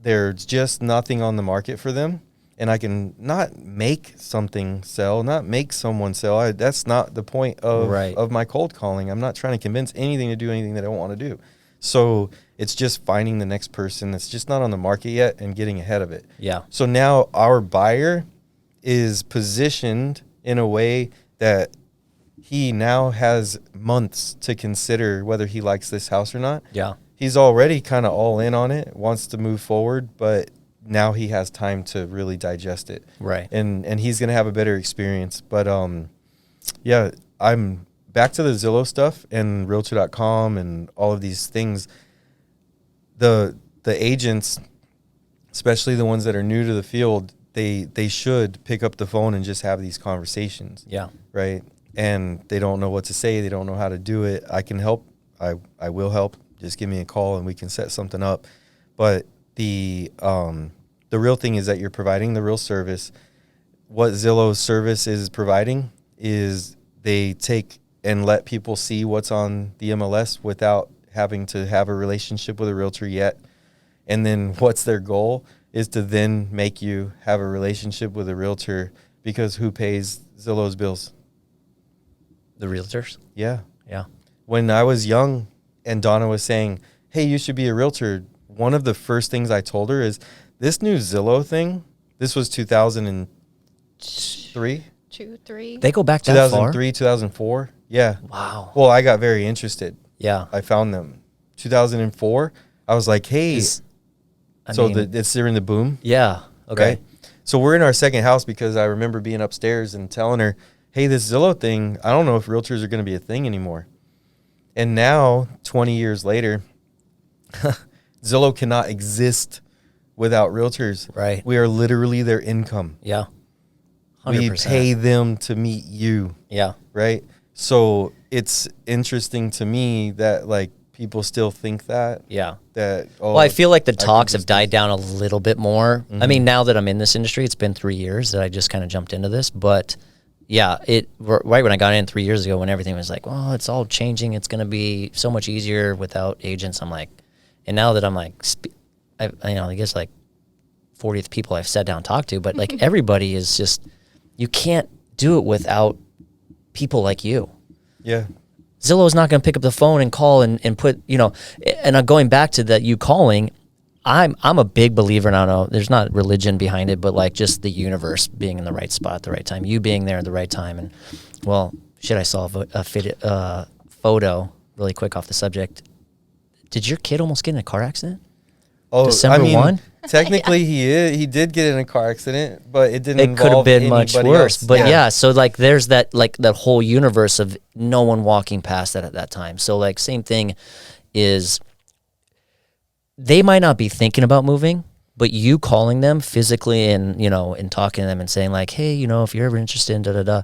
there's just nothing on the market for them, and I can not make something sell, not make someone sell. That's not the point of my cold calling. I'm not trying to convince anything to do anything that I don't want to do. So it's just finding the next person that's just not on the market yet and getting ahead of it. Yeah. So now our buyer is positioned in a way that he now has months to consider whether he likes this house or not. Yeah. He's already kind of all in on it, wants to move forward, but now he has time to really digest it. Right. And he's going to have a better experience. But yeah, I'm back to the Zillow stuff and Realtor.com and all of these things. The agents, especially the ones that are new to the field, they should pick up the phone and just have these conversations. Yeah. Right. And they don't know what to say. They don't know how to do it. I can help. I will help. Just give me a call and we can set something up. But the real thing is that you're providing the real service. What Zillow's service is providing is they take and let people see what's on the MLS without having to have a relationship with a realtor yet. And then what's their goal is to then make you have a relationship with a realtor, because who pays Zillow's bills? The realtors? Yeah. Yeah. When I was young and Donna was saying, hey, you should be a realtor, one of the first things I told her is this new Zillow thing, this was 2003? 2003. They go back that far? 2003, 2004. Yeah. Wow. Well, I got very interested. Yeah. I found them. 2004, I was like, hey. It's during the boom. Yeah. Okay. Right? So we're in our second house because I remember being upstairs and telling her, hey, this Zillow thing, I don't know if realtors are going to be a thing anymore. And now, 20 years later, Zillow cannot exist without realtors. Right. We are literally their income. Yeah. 100%. We pay them to meet you. Yeah. Right. So it's interesting to me that like people still think that. Yeah. That. Well, I feel like the talks have died down a little bit more. Mm-hmm. I mean, now that I'm in this industry, it's been 3 years that I just kind of jumped into this, but yeah, right when I got in 3 years ago, when everything was like, well, it's all changing, it's going to be so much easier without agents. I'm like, and now that I'm like, I guess like 40th people I've sat down and talked to, but like everybody is just, you can't do it without people like you. Yeah. Zillow is not going to pick up the phone and call and put, and going back to that, you calling, I'm a big believer, and I don't know, there's not religion behind it, but like just the universe being in the right spot at the right time, you being there at the right time. And well, I saw a photo really quick off the subject. Did your kid almost get in a car accident? Oh, December 1? Technically he did get in a car accident, but it didn't involve could have been much worse. Else. But yeah, so like there's that whole universe of no one walking past that at that time. So like same thing is, they might not be thinking about moving, but you calling them physically and, and talking to them and saying like, hey, if you're ever interested in da-da-da,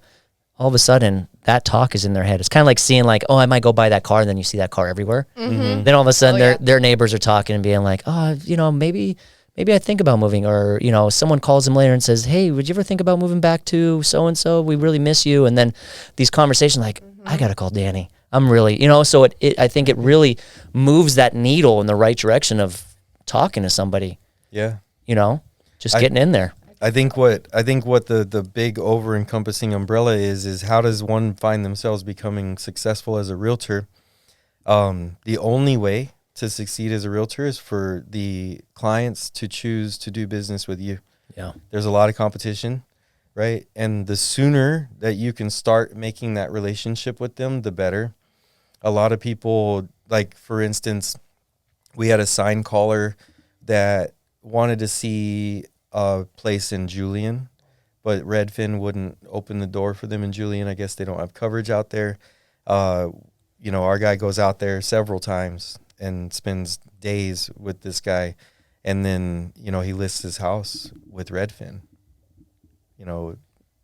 all of a sudden that talk is in their head. It's kind of like seeing like, oh, I might go buy that car, and then you see that car everywhere. Mm-hmm. Then all of a sudden their neighbors are talking and being like, oh, maybe maybe I think about moving. Or, you know, someone calls them later and says, hey, would you ever think about moving back to so-and-so? We really miss you. And then these conversations like, I got to call Danny. I'm really, you know, so I think it really moves that needle in the right direction of talking to somebody. Yeah. You know, just getting in there. I think what the big over encompassing umbrella is how does one find themselves becoming successful as a realtor? The only way to succeed as a realtor is for the clients to choose to do business with you. Yeah. There's a lot of competition, right? And the sooner that you can start making that relationship with them, the better. A lot of people, like for instance, we had a sign caller that wanted to see a place in Julian, but Redfin wouldn't open the door for them in Julian. I guess they don't have coverage out there. You know, our guy goes out there several times and spends days with this guy. And then, you know, he lists his house with Redfin, you know,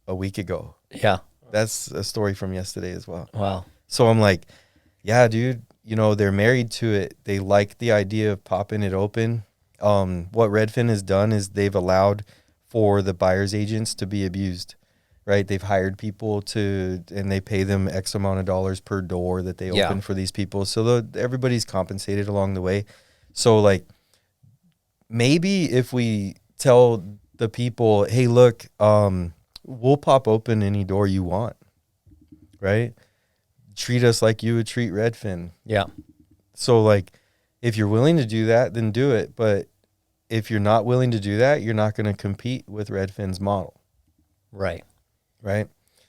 a week ago. Yeah. That's a story from yesterday as well. Wow. So I'm like, yeah, dude, you know, they're married to it. They like the idea of popping it open. What Redfin has done is they've allowed for the buyer's agents to be abused, right? They've hired people and they pay them X amount of dollars per door that they open for these people. So everybody's compensated along the way. So like, maybe if we tell the people, hey, look, we'll pop open any door you want, right? Treat us like you would treat Redfin. Yeah. So like, if you're willing to do that, then do it. But if you're not willing to do that, you're not going to compete with Redfin's model. Right. Right.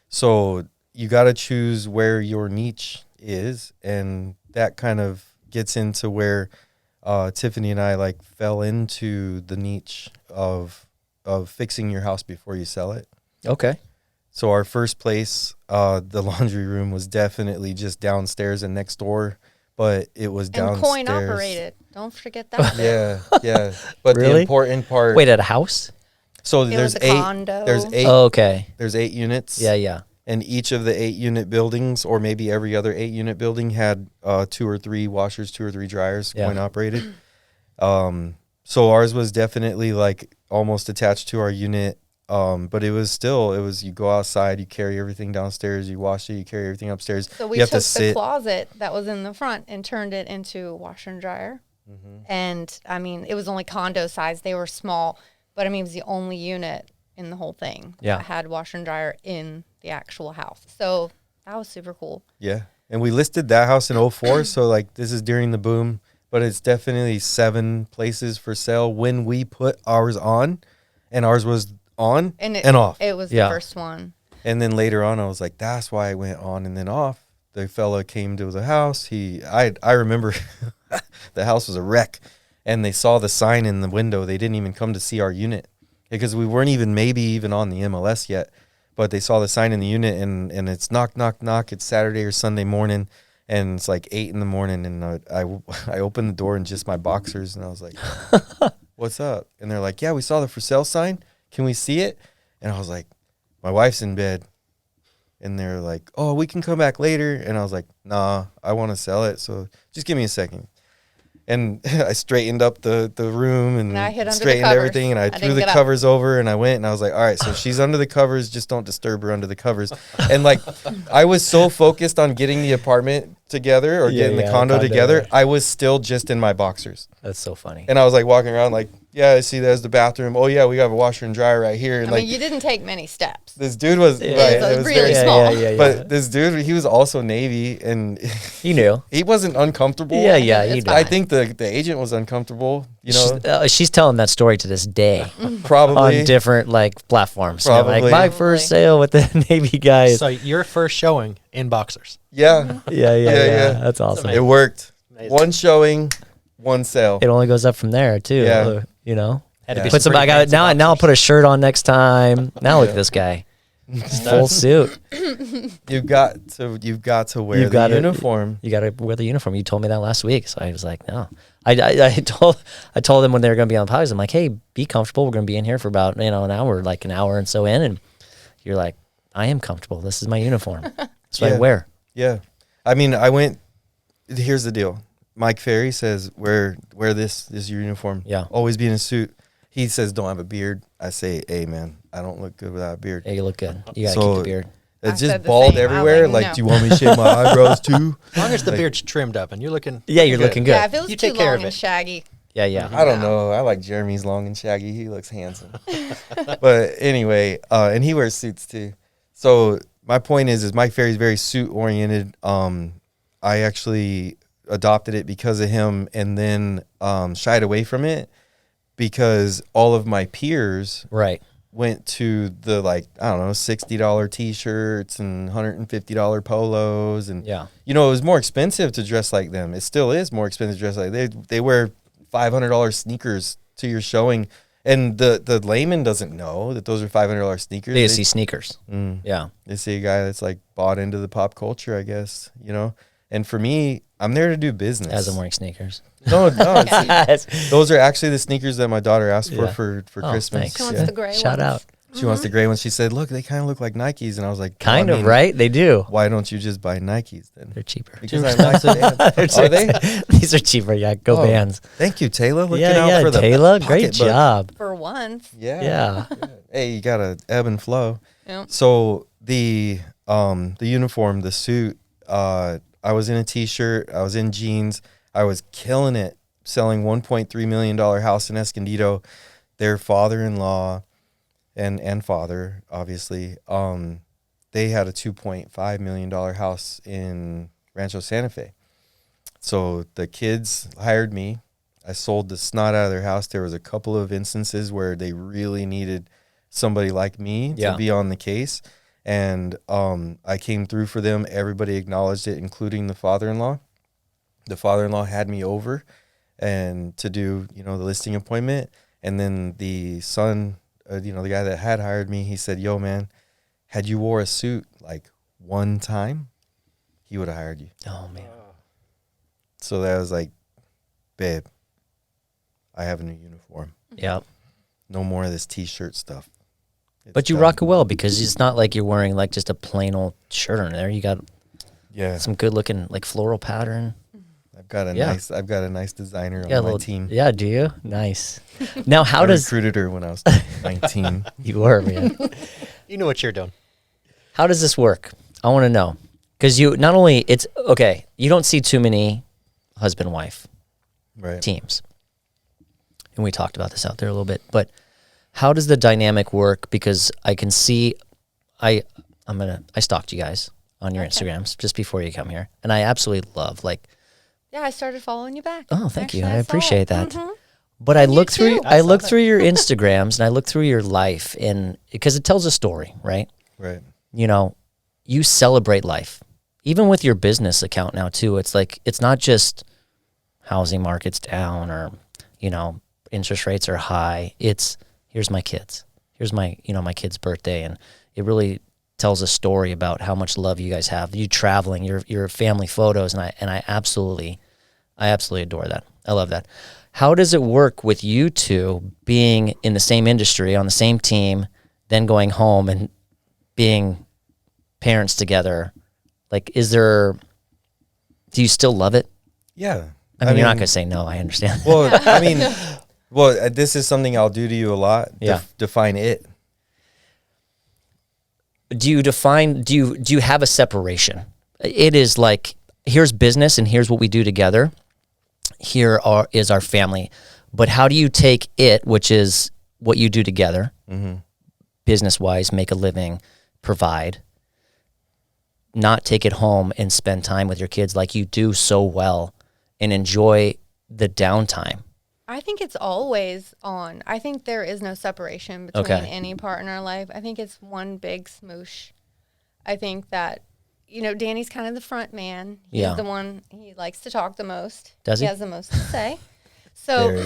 So you got to choose where your niche is. And that kind of gets into where Tiffany and I like fell into the niche of fixing your house before you sell it. Okay. So our first place, the laundry room was definitely just downstairs and next door. But it was downstairs. And coin operated. Don't forget that. Yeah. But Really? the important part. Wait, at a house? So It there's was a eight. condo. There's eight. Oh, okay. There's 8 units. Yeah. And each of the 8-unit buildings, or maybe every other 8-unit building, had 2 or 3 washers, 2 or 3 dryers, coin operated. So ours was definitely like almost attached to our unit. But it was you go outside, you carry everything downstairs, you wash it, you carry everything upstairs. So we took the closet that was in the front and turned it into a washer and dryer. Mm-hmm. And I mean, it was only condo size. They were small, but I mean, it was the only unit in the whole thing that had washer and dryer in the actual house. So that was super cool. Yeah. And we listed that house in 2004. So like this is during the boom, but it's definitely 7 places for sale when we put ours on, and ours was on and off. It was the first one. And then later on, I was like, that's why I went on and then off. The fella came to the house. I remember the house was a wreck, and they saw the sign in the window. They didn't even come to see our unit because we weren't even on the MLS yet. But they saw the sign in the unit, and it's knock, knock, knock. It's Saturday or Sunday morning, and it's like 8 in the morning. And I opened the door in just my boxers, and I was like, what's up? And they're like, yeah, we saw the for sale sign. Can we see it? And I was like, my wife's in bed. And they're like, oh, we can come back later. And I was like, nah, I want to sell it. So just give me a second. And I straightened up the room and straightened everything. And I threw the covers over, and I went, and I was like, all right, so she's under the covers. Just don't disturb her under the covers. And like, I was so focused on getting the apartment together or getting the condo together. I was still just in my boxers. That's so funny. And I was like walking around like, yeah, I see there's the bathroom. Oh yeah, we have a washer and dryer right here. And I mean, you didn't take many steps. This dude was It was really small. But this dude, he was also Navy, and he knew he wasn't uncomfortable. Yeah, he knew. I think the agent was uncomfortable. You know, she's telling that story to this day, probably on different like platforms. Probably. You know, like my first sale with the Navy guys. So your first showing in boxers. Yeah. That's awesome. It worked. Amazing. 1 showing, 1 sale. It only goes up from there too. Yeah. You know, put some. Now I'll put a shirt on next time. Now look at this guy, full suit. You've got to wear the uniform. You got to wear the uniform. You told me that last week, so I was like, no. I told them when they were going to be on the podcast, I'm like, hey, be comfortable. We're going to be in here for about an hour, like an hour and so in, and you're like, I am comfortable. This is my uniform. That's what I wear. Yeah, I mean, here's the deal. Mike Ferry says, wear this is your uniform. Yeah. Always be in a suit. He says, don't have a beard. I say, hey, man, I don't look good without a beard. Yeah, you look good. You got to keep the beard. It's just bald everywhere. Like, do you want me to shave my eyebrows too? As long as the beard's trimmed up and you're looking you're looking good. Yeah, if it was too long and shaggy. Yeah. I don't know. I like Jeremy's long and shaggy. He looks handsome. But anyway, and he wears suits too. So my point is my fairy's very suit oriented. I actually adopted it because of him, and then shied away from it because all of my peers went to the, like, I don't know, $60 t-shirts and $150 polos, and you know, it was more expensive to dress like them. It still is more expensive to dress like they wear $500 sneakers to your showing, and the layman doesn't know that those are $500 sneakers. They see sneakers. They see a guy that's like bought into the pop culture, I guess, you know. And for me, I'm there to do business. As I'm wearing sneakers. No, those are actually the sneakers that my daughter asked for Christmas. Thanks. She wants the gray Shout ones. out. She wants the gray ones. She said, look, they kind of look like Nikes. And I was like, kind of, right? They do. Why don't you just buy Nikes then? They're cheaper. Because I like Vans. Are they? These are cheaper. Yeah, go Vans. Thank you, Taylor. Looking out for the Taylor. Great job. For once. Yeah. Hey, you got to ebb and flow. Yep. So the uniform, the suit, I was in a t-shirt. I was in jeans. I was killing it, selling $1.3 million house in Escondido. Their father-in-law and father, obviously, they had a $2.5 million house in Rancho Santa Fe. So the kids hired me. I sold the snot out of their house. There was a couple of instances where they really needed somebody like me to be on the case. And I came through for them. Everybody acknowledged it, including the father-in-law. The father-in-law had me over and to do, you know, the listing appointment. And then the son, you know, the guy that had hired me, he said, yo, man, had you wore a suit like one time, he would have hired you. Oh, man. So that was like, babe, I have a new uniform. Yep. No more of this T-shirt stuff. But you rock it well because it's not like you're wearing like just a plain old shirt on there. You got some good looking like floral pattern. I've got a nice designer on my team. Yeah, do you? Nice. Now I recruited her when I was 19. You were, man. You know what you're doing. How does this work? I want to know. Because you not only you don't see too many husband-wife teams. And we talked about this out there a little bit, but how does the dynamic work? Because I can see, I stalked you guys on your Instagrams just before you come here, and I absolutely love Yeah, I started following you back. Oh, thank you. I appreciate that. Mm-hmm. But I look through your Instagrams and I look through your life, and because it tells a story, right? Right. You know, you celebrate life, even with your business account now too. It's like it's not just housing market's down or interest rates are high. It's here's my kids. Here's my my kid's birthday, and it really tells a story about how much love you guys have. You traveling, your family photos, and I absolutely adore that. I love that. How does it work with you two being in the same industry, on the same team, then going home and being parents together? Like, do you still love it? Yeah. I mean, you're not going to say no. I understand. Well, this is something I'll do to you a lot. Yeah. Define it. Do you have a separation? It is like, here's business and here's what we do together. Here is our family. But how do you take it, which is what you do together, business-wise, make a living, provide, not take it home and spend time with your kids like you do so well and enjoy the downtime? I think it's always on. I think there is no separation between any part in our life. I think it's one big smoosh. I think that, Danny's kind of the front man. He's the one, he likes to talk the most. Does he? He has the most to say. So,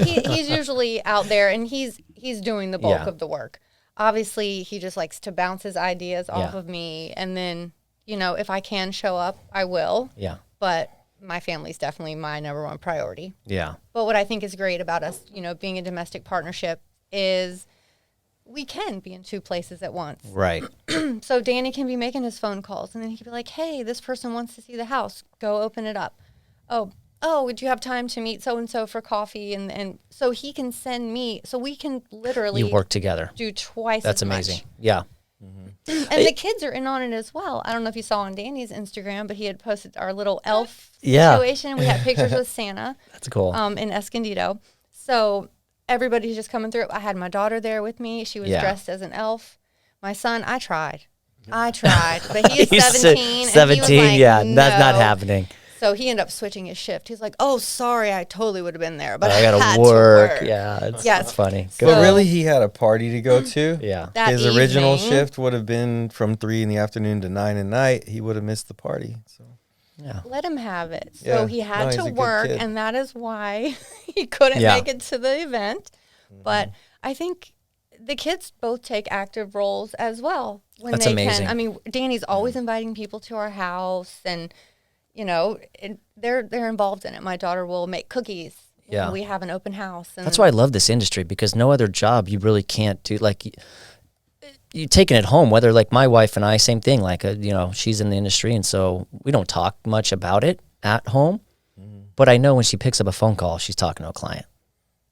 he's usually out there and he's doing the bulk of the work. Obviously, he just likes to bounce his ideas off of me. And then, if I can show up, I will. Yeah. But my family's definitely my number one priority. Yeah. But what I think is great about us, being a domestic partnership is we can be in two places at once. Right. So Danny can be making his phone calls and then he can be like, hey, this person wants to see the house. Go open it up. Oh, oh, would you have time to meet so-and-so for coffee? And so he can send me, so we can literally you work together. Do twice That's as amazing. much. Yeah. And the kids are in on it as well. I don't know if you saw on Danny's Instagram, but he had posted our little elf situation. We had pictures with Santa. That's cool. In Escondido. So everybody's just coming through. I had my daughter there with me. She was dressed as an elf. My son, I tried, but he is 17. 17, and he was like, yeah, no. that's not happening. So he ended up switching his shift. He's like, "Oh, sorry, I totally would have been there, but I had gotta to work." Yeah, it's funny. So, But really, he had a party to go to. Yeah, his original shift would have been from 3 p.m. to 9 p.m. He would have missed the party. So yeah, let him have it. So he had to he's a good work, kid. and that is why he couldn't make it to the event. But I think the kids both take active roles as well when That's they amazing. can. I mean, Danny's always inviting people to our house, and you know, they're involved in it. My daughter will make cookies. Yeah, when we have an open house. And that's why I love this industry, because no other job you really can't do. Like you taking it home, whether like my wife and I, same thing. Like you know, she's in the industry, and so we don't talk much about it at home. But I know when she picks up a phone call, she's talking to a client,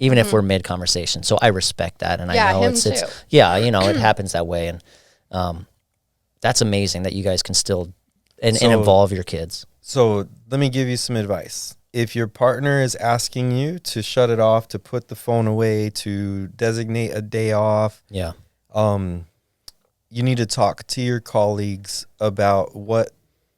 even if we're mid conversation. So I respect that, and I know it's yeah, you know, it happens that way, and that's amazing that you guys can still and involve your kids. So let me give you some advice. If your partner is asking you to shut it off, to put the phone away, to designate a day off, Yeah, you need to talk to your colleagues about what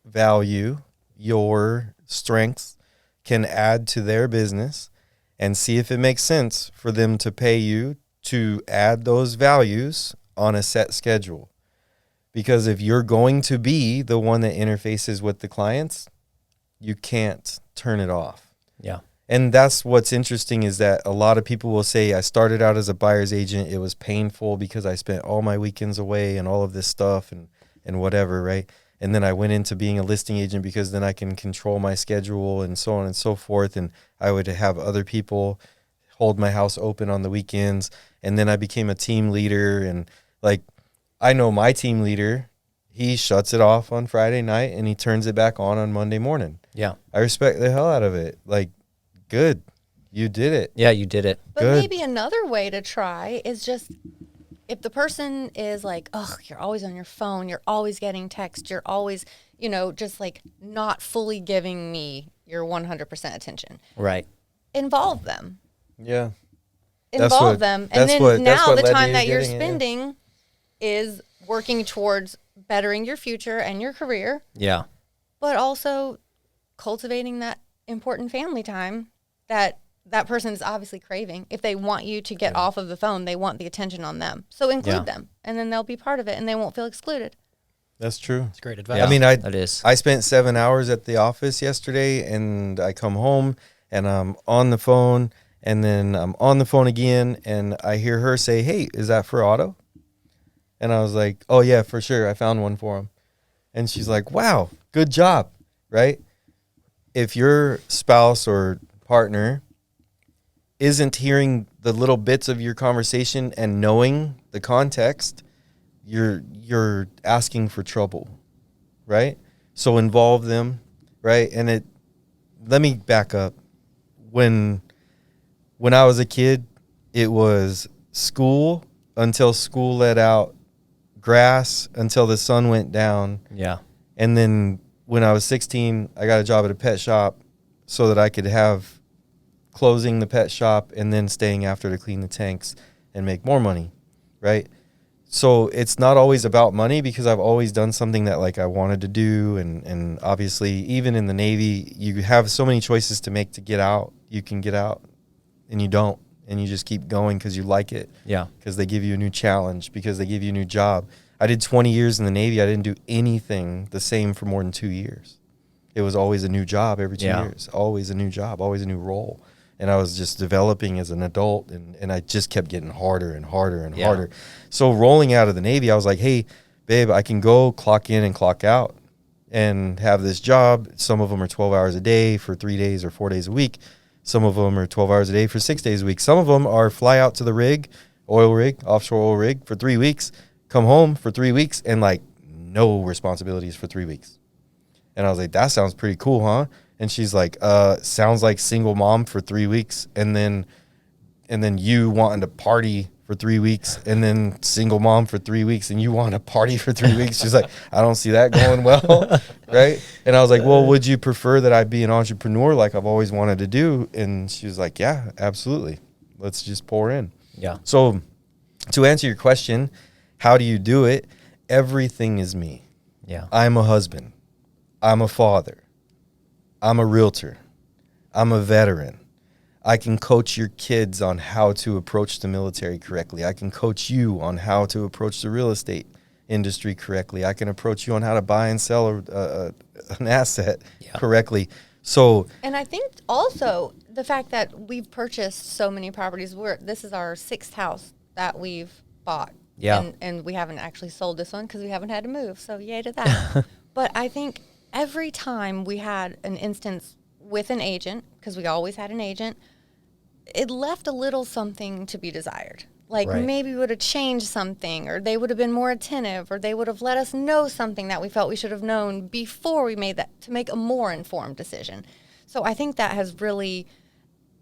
value your strengths can add to their business, and see if it makes sense for them to pay you to add those values on a set schedule. Because if you're going to be the one that interfaces with the clients, you can't turn it off. yeah. And that's what's interesting, is that a lot of people will say, I started out as a buyer's agent. It was painful because I spent all my weekends away and all of this stuff and whatever, right? And then I went into being a listing agent because then I can control my schedule and so on and so forth. And I would have other people hold my house open on the weekends. And then I became a team leader. And like, I know my team leader, he shuts it off on Friday night and he turns it back on Monday morning. Yeah. I respect the hell out of it. Like, good. You did it. Yeah, you did it. But Good. maybe another way to try is just, if the person is like, oh, you're always on your phone, you're always getting text, you're always, you know, just like not fully giving me your 100% attention. Right. Involve them. Yeah. Involve them. And then now the time that you're spending is working towards bettering your future and your career. Yeah. But also cultivating that important family time that person is obviously craving. If they want you to get off of the phone, they want the attention on them. So include them, and then they'll be part of it, and they won't feel excluded. That's true. That's great advice. Yeah, I mean, that is. I spent 7 hours at the office yesterday, and I come home and I'm on the phone, and then I'm on the phone again, and I hear her say, "Hey, is that for Otto?" And I was like, "Oh yeah, for sure. I found one for him." And she's like, "Wow, good job." Right? If your spouse or partner isn't hearing the little bits of your conversation and knowing the context, you're asking for trouble, right? So involve them, right? And let me back up. When I was a kid, it was school until school let out, grass until the sun went down. Yeah. And then when I was 16, I got a job at a pet shop so that I could have closing the pet shop and then staying after to clean the tanks and make more money, right? So it's not always about money, because I've always done something that like I wanted to do. And obviously, even in the Navy, you have so many choices to make to get out. You can get out and you don't. And you just keep going because you like it. Yeah. Because they give you a new challenge, because they give you a new job. I did 20 years in the Navy. I didn't do anything the same for more than 2 years. It was always a new job every 2 years. Always a new job, always a new role. And I was just developing as an adult, and I just kept getting harder and harder and harder. So rolling out of the Navy, I was like, hey, babe, I can go clock in and clock out and have this job. Some of them are 12 hours a day for 3 days or 4 days a week. Some of them are 12 hours a day for 6 days a week. Some of them are fly out to the rig, oil rig, offshore oil rig for 3 weeks, come home for 3 weeks, and like no responsibilities for 3 weeks. And I was like, that sounds pretty cool, huh? And she's like, sounds like single mom for 3 weeks. And then you wanting to party for 3 weeks, and then single mom for 3 weeks, and you want to party for 3 weeks. She's like, I don't see that going well. Right. And I was like, well, would you prefer that I be an entrepreneur like I've always wanted to do? And she was like, yeah, absolutely. Let's just pour in. Yeah. So to answer your question, how do you do it? Everything is me. Yeah. I'm a husband. I'm a father. I'm a realtor. I'm a veteran. I can coach your kids on how to approach the military correctly. I can coach you on how to approach the real estate industry correctly. I can approach you on how to buy and sell an asset correctly. So, and I think also the fact that we've purchased so many properties. This is our 6th house that we've bought. Yeah. And we haven't actually sold this one because we haven't had to move. So yay to that. But I think every time we had an instance with an agent, because we always had an agent, it left a little something to be desired. Like maybe we would have changed something, or they would have been more attentive, or they would have let us know something that we felt we should have known before we made that, to make a more informed decision. So I think that has really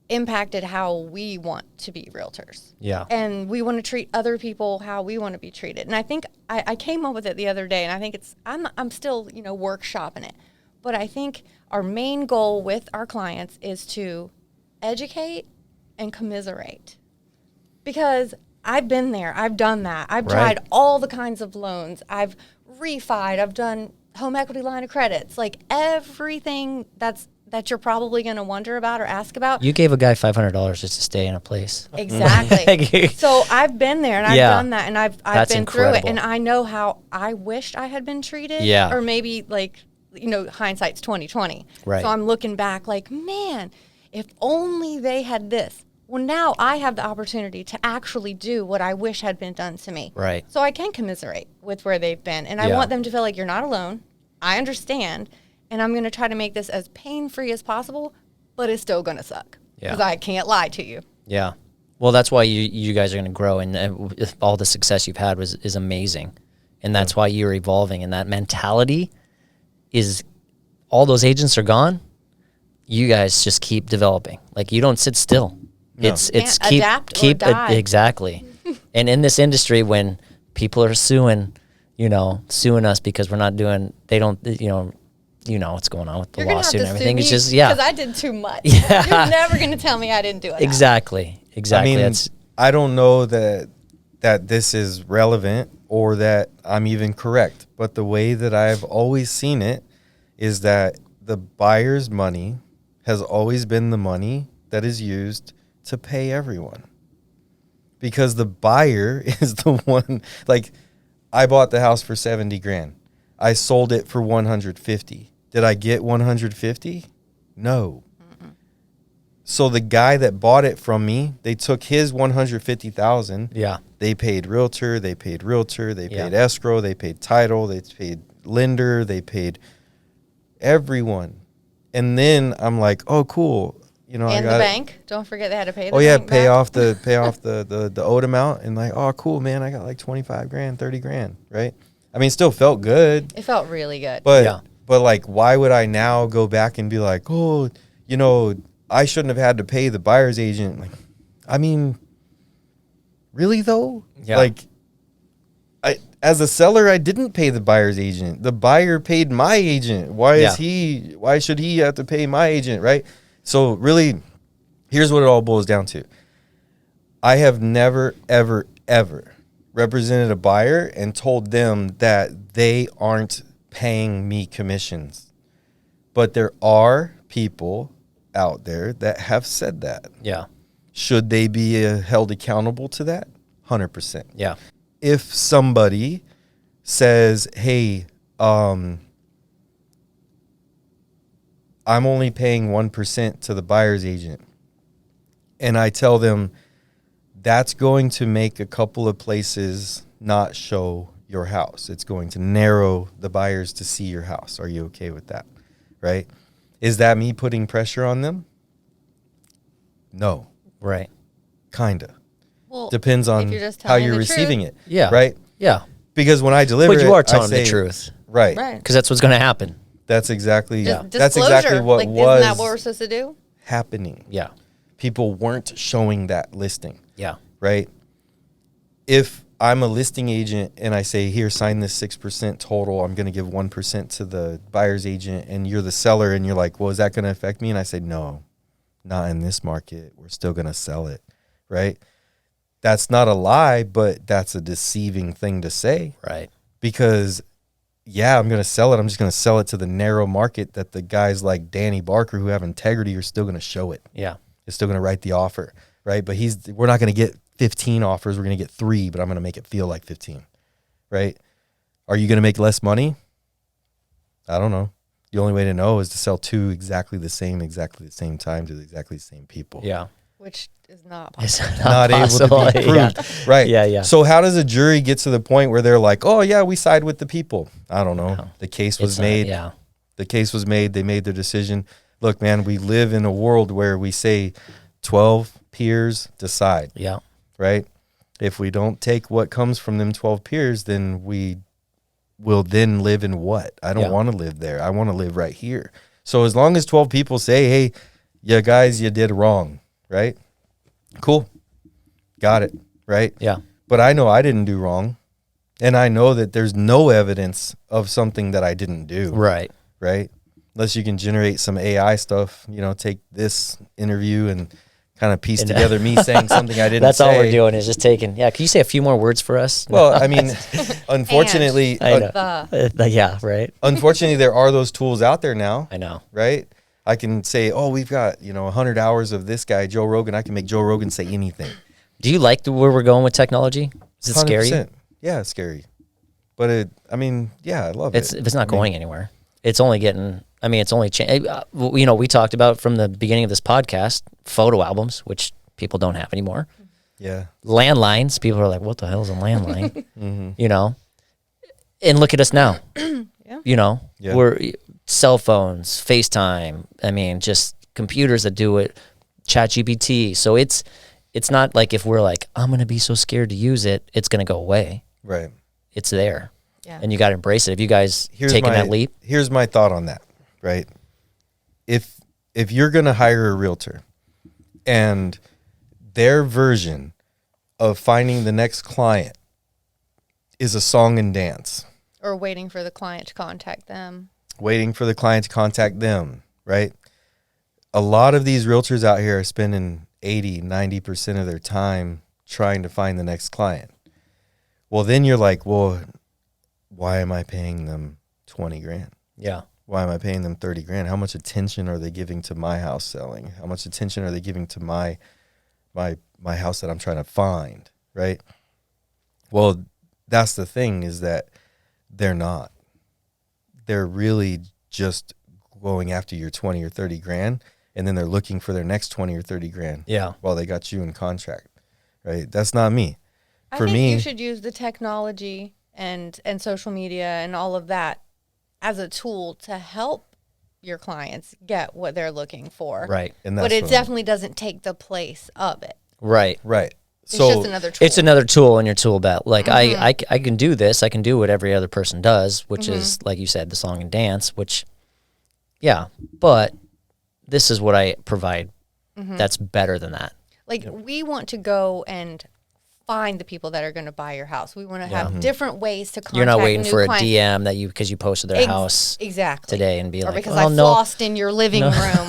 impacted how we want to be realtors. Yeah. And we want to treat other people how we want to be treated. And I think I came up with it the other day, and I think I'm still, workshopping it. But I think our main goal with our clients is to educate and commiserate, because I've been there. I've done that. I've tried all the kinds of loans. I've refied. I've done home equity line of credits, like everything that you're probably going to wonder about or ask about. You gave a guy $500 just to stay in a place. Exactly. So I've been there, and I've done that, and I've been incredible. through it, and I know how I wished I had been treated. Yeah. Or maybe hindsight's 20/20. Right. So I'm looking back like, man, if only they had this. Well, now I have the opportunity to actually do what I wish had been done to me. Right. So I can commiserate with where they've been. And I want them to feel like you're not alone. I understand. And I'm going to try to make this as pain-free as possible, but it's still going to suck. Because I can't lie to you. Yeah. Well, that's why you guys are going to grow. And all the success you've had is amazing. And that's why you're evolving. And that mentality is, all those agents are gone. You guys just keep developing. Like, you don't sit still. No. It's keep adapt or die. Exactly. And in this industry, when people are suing us because we're not doing, they don't, what's going on with the lawsuit and everything. It's just, because I did too much. Yeah. You're never going to tell me I didn't do it. Exactly. I mean, I don't know that this is relevant or that I'm even correct, but the way that I've always seen it is that the buyer's money has always been the money that is used to pay everyone, because the buyer is the one. Like, I bought the house for 70 grand. I sold it for 150. Did I get 150? No. So the guy that bought it from me, they took his 150,000. Yeah. They paid realtor, they paid escrow, they paid title, they paid lender, they paid everyone. And then I'm like, oh, cool. And I got the bank. Don't forget they had to pay the bank pay back. off the owed amount. And like, oh, cool, man, I got like 25 grand, 30 grand, right? I mean, it still felt good. It felt really good. But like, why would I now go back and be like, oh, I shouldn't have had to pay the buyer's agent? Like, I mean, really though? Yeah. Like, as a seller, I didn't pay the buyer's agent. The buyer paid my agent. Why should he have to pay my agent, right? So really, here's what it all boils down to. I have never, ever, ever represented a buyer and told them that they aren't paying me commissions. But there are people out there that have said that. Yeah. Should they be held accountable to that? 100%. Yeah. If somebody says, hey, I'm only paying 1% to the buyer's agent, and I tell them that's going to make a couple of places not show your house. It's going to narrow the buyers to see your house. Are you okay with that? Right? Is that me putting pressure on them? No. Right. Kinda. Well, depends on how you're receiving it. Yeah. Right? Yeah. Because when I deliver but you are telling the truth. Right. Because that's what's going to happen. That's exactly Just That's exactly what like, was isn't that what we're supposed to do? happening. Yeah. People weren't showing that listing. Yeah. Right? If I'm a listing agent and I say, here, sign this 6% total, I'm going to give 1% to the buyer's agent, and you're the seller and you're like, well, is that going to affect me? And I say, no, not in this market. We're still going to sell it. Right? That's not a lie, but that's a deceiving thing to say. Right. Because, yeah, I'm going to sell it. I'm just going to sell it to the narrow market that the guys like Tiffany Barker who have integrity are still going to show it. Yeah. They're still going to write the offer. Right? But we're not going to get 15 offers. We're going to get 3, but I'm going to make it feel like 15. Right? Are you going to make less money? I don't know. The only way to know is to sell 2 exactly the same time to exactly the same people. Yeah. Which is not It's possible. Not possible. able to be proved. Yeah. Right. Yeah, yeah. So how does a jury get to the point where they're like, oh, yeah, we side with the people? I don't know. No. The case was It's made. yeah. The case was made. They made their decision. Look, man, we live in a world where we say 12 peers decide. Yeah. Right? If we don't take what comes from them 12 peers, then we will then live in what? I don't want to live there. I want to live right here. So as long as 12 people say, hey, yeah, guys, you did wrong, right? Cool. Got it, right? Yeah. But I know I didn't do wrong. And I know that there's no evidence of something that I didn't do. Right. Right? Unless you can generate some AI stuff, take this interview and kind of piece together me saying something I didn't That's say. all we're doing is just taking. Yeah. Can you say a few more words for us? Well, I mean, unfortunately, I know. Yeah. Right. unfortunately, there are those tools out there now, I know. right? I can say, oh, we've got, 100 hours of this guy, Joe Rogan. I can make Joe Rogan say anything. Do you like where we're going with technology? Is it scary? 100%. Yeah, it's scary. But I love it. It's not going anywhere. It's only getting, it's only changed. We talked about from the beginning of this podcast, photo albums, which people don't have anymore. Yeah. Landlines. People are like, what the hell is a landline? Mm-hmm. And look at us now. Yeah. We're cell phones, FaceTime. Just computers that do it, ChatGPT. So it's not like if we're like, I'm going to be so scared to use it, it's going to go away. Right. It's there. Yeah. And you got to embrace it. Have you guys taken that leap? Here's my thought on that, right? If you're going to hire a realtor and their version of finding the next client is a song and dance. Or waiting for the client to contact them. Waiting for the client to contact them, right? A lot of these realtors out here are spending 80, 90% of their time trying to find the next client. Well, then you're like, well, why am I paying them 20 grand? Yeah. Why am I paying them 30 grand? How much attention are they giving to my house selling? How much attention are they giving to my house that I'm trying to find, right? Well, that's the thing, is that they're not. They're really just going after your 20 or 30 grand, and then they're looking for their next 20 or 30 grand. Yeah. While they got you in contract, right? That's not me. I think you should use the technology and social media and all of that as a tool to help your clients get what they're looking for. Right. But it definitely doesn't take the place of it. Right. Right. It's just another tool. It's another tool in your tool belt. Like I can do this. I can do what every other person does, which is, like you said, the song and dance, which, yeah, but this is what I provide that's better than that. Like, we want to go and find the people that are going to buy your house. We want to have different ways to contact. You're not waiting for clients. a DM because you posted their house exactly today and be or like, because oh, I no. flossed in your living room.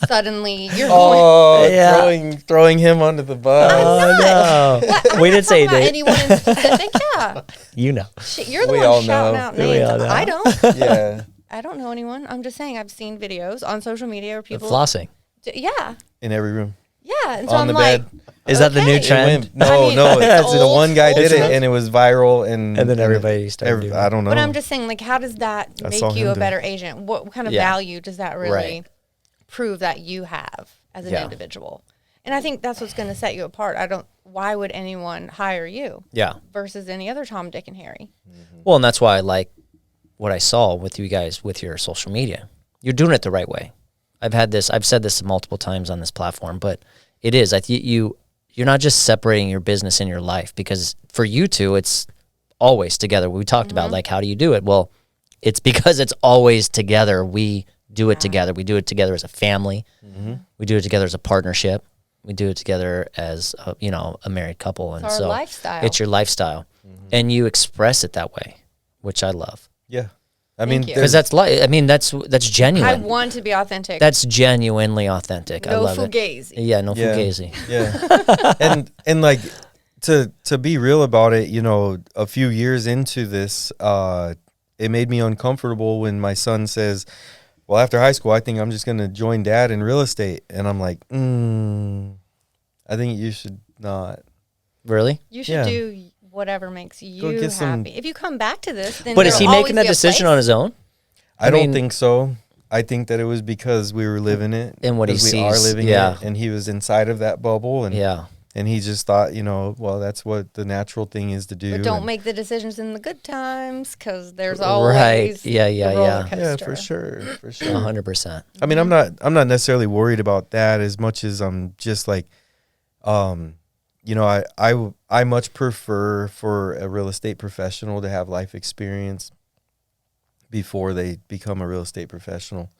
Suddenly you're going. Yeah. throwing him under the bus. No. We didn't say about that. anyone in specific. Yeah, You know. Shit, you're the We one all shouting know. out We names. all know. I don't. Yeah. I don't know anyone. I'm just saying I've seen videos on social media where people Flossing. Yeah, In every room. yeah. And so On I'm the like, bed. Is that the new okay. trend? No, it's the old. one guy did it Old. and it was viral and then everybody started doing it. I don't know. But I'm just saying, like, how does that I saw make you him a do better agent? What kind of Yeah. value does that really Right. prove that you have as an Yeah. individual? And I think that's what's going to set you apart. Why would anyone hire you Yeah. versus any other Tom, Dick, and Harry? Well, and that's why I like what I saw with you guys with your social media. You're doing it the right way. I've said this multiple times on this platform, but it is. You're not just separating your business and your life, because for you two, it's always together. We talked about, like, how do you do it? Well, it's because it's always together. We do it together. We do it together as a family. We do it together as a partnership. We do it together as a married couple. And it's our lifestyle. It's your lifestyle, and you express it that way, which I love. Yeah, I mean, because that's that's genuine. I want to be authentic. That's genuinely authentic. I love fugazi. it. Yeah, no fugazi. Yeah, and like to be real about it, a few years into this, it made me uncomfortable when my son says, well, after high school, I think I'm just going to join dad in real estate. And I'm like, I think you should not. Really? You should do whatever makes you happy. If you come back to this, then but is he making that decision on his own? I don't think so. I think that it was because we were living it. And what he sees. We are living it. And he was inside of that bubble. And and he just thought, well, that's what the natural thing is to do. But don't make the decisions in the good times, because there's always the roller coaster. Yeah, for sure. 100%. I mean, I'm not necessarily worried about that as much as I'm just like, I much prefer for a real estate professional to have life experience before they become a real estate professional,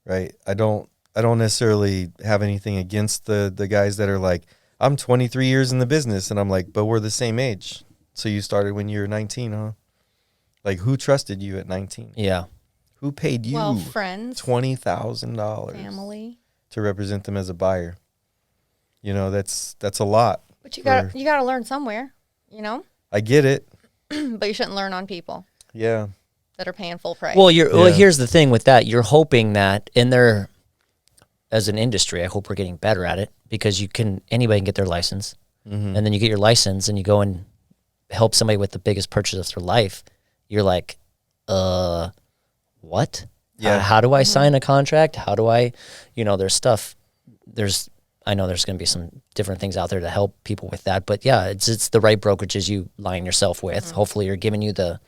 right? I don't necessarily have anything against the guys that are like, I'm 23 years in the business, and I'm like, but we're the same age. So you started when you were 19, huh? Like, who trusted you at 19? Yeah. Who paid you friends, $20,000 family to represent them as a buyer? That's a lot. But you got to learn somewhere, I get it. But you shouldn't learn on people. Yeah. That are paying full price. Well, here's the thing with that. You're hoping that as an industry, I hope we're getting better at it, because anybody can get their license, and then you get your license and you go and help somebody with the biggest purchase of their life. You're like, what? Yeah. How do I sign a contract? How do I, there's stuff. I know there's going to be some different things out there to help people with that, but yeah, it's the right brokerages you line yourself with. Hopefully, you're giving you the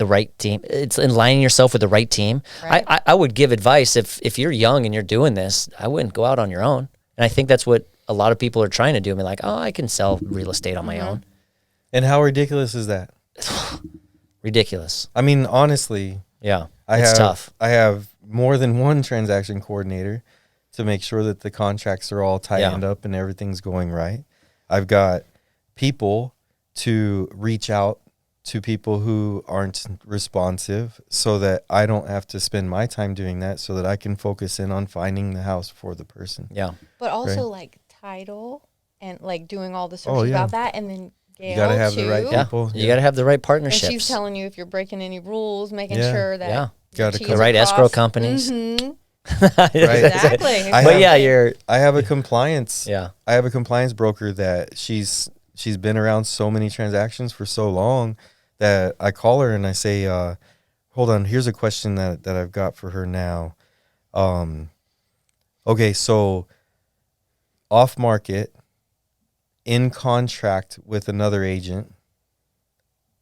right team. It's in lining yourself with the right team. Right. I would give advice if you're young and you're doing this, I wouldn't go out on your own. And I think that's what a lot of people are trying to do. I mean, like, I can sell real estate on my own. And how ridiculous is that? Ridiculous. I mean, honestly. Yeah, it's tough. I have more than one transaction coordinator to make sure that the contracts are all tightened up and everything's going right. I've got people to reach out to people who aren't responsive, so that I don't have to spend my time doing that, so that I can focus in on finding the house for the person. Yeah. But also like title and like doing all the search about that, and then Gail, you got to have the right people. You got to have the right partnerships. And she's telling you if you're breaking any rules, making sure that the right escrow companies. Right. Exactly. I have a compliance. Yeah. I have a compliance broker that she's been around so many transactions for so long that I call her and I say, hold on, here's a question that I've got for her now. Okay, so off market, in contract with another agent,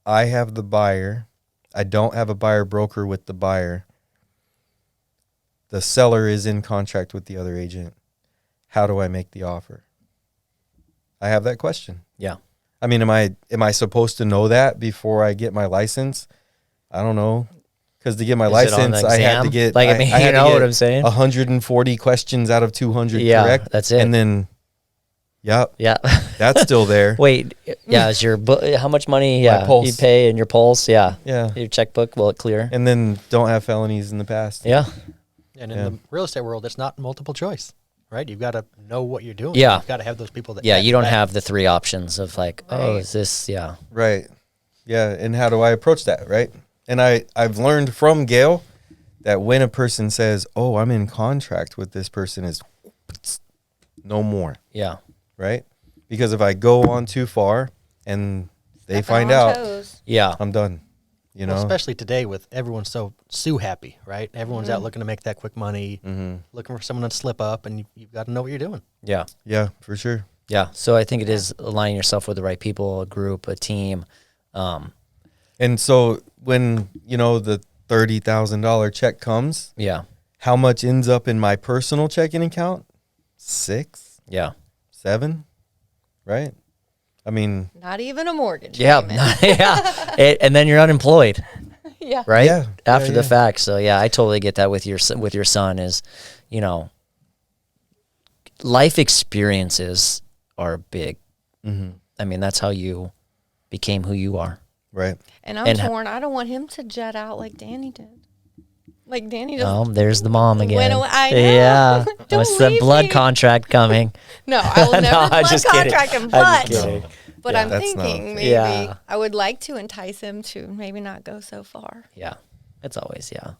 I have the buyer. I don't have a buyer broker with the buyer. The seller is in contract with the other agent. How do I make the offer? I have that question. Yeah. I mean, am I supposed to know that before I get my license? I don't know. Because to get my license, I had to get, like, you know what I'm saying? 140 questions out of 200 correct. That's it. And then, yeah, that's still there. Wait, is your how much money? You pay in your pulse. Yeah, your checkbook, will it clear? And then don't have felonies in the past. Yeah. And in the real estate world, it's not multiple choice, right? You've got to know what you're doing. Yeah. You've got to have those people that. Yeah, you don't have the three options of like, is this, Right. Yeah, and how do I approach that, right? And I've learned from Gail that when a person says, oh, I'm in contract with this person, is no more. Yeah. Right? Because if I go on too far and they find out, I'm done. You know, especially today with everyone so happy, right? Everyone's out looking to make that quick money, looking for someone to slip up, and you've got to know what you're doing. Yeah. Yeah, for sure. Yeah. So I think it is aligning yourself with the right people, a group, a team. And so when, the $30,000 check comes, how much ends up in my personal checking account? 6? Yeah. 7? Right? I mean, not even a mortgage. Yeah. And then you're unemployed. Yeah. Right? Yeah. After Yeah, the fact. So yeah, I totally get that with your son is, you know, life experiences are big. I mean, that's how you became who you are. Right. And I'm torn. I don't want him to jet out like Danny did. Like Danny just there's the mom again. went away. I know. Yeah. Don't What's the leave blood me. contract coming? No, I will never I'm blood just kidding. contract him. I'm just kidding. But Yeah. I'm That's thinking not- maybe Yeah. I would like to entice him to maybe not go so far. Yeah. It's always, Yeah.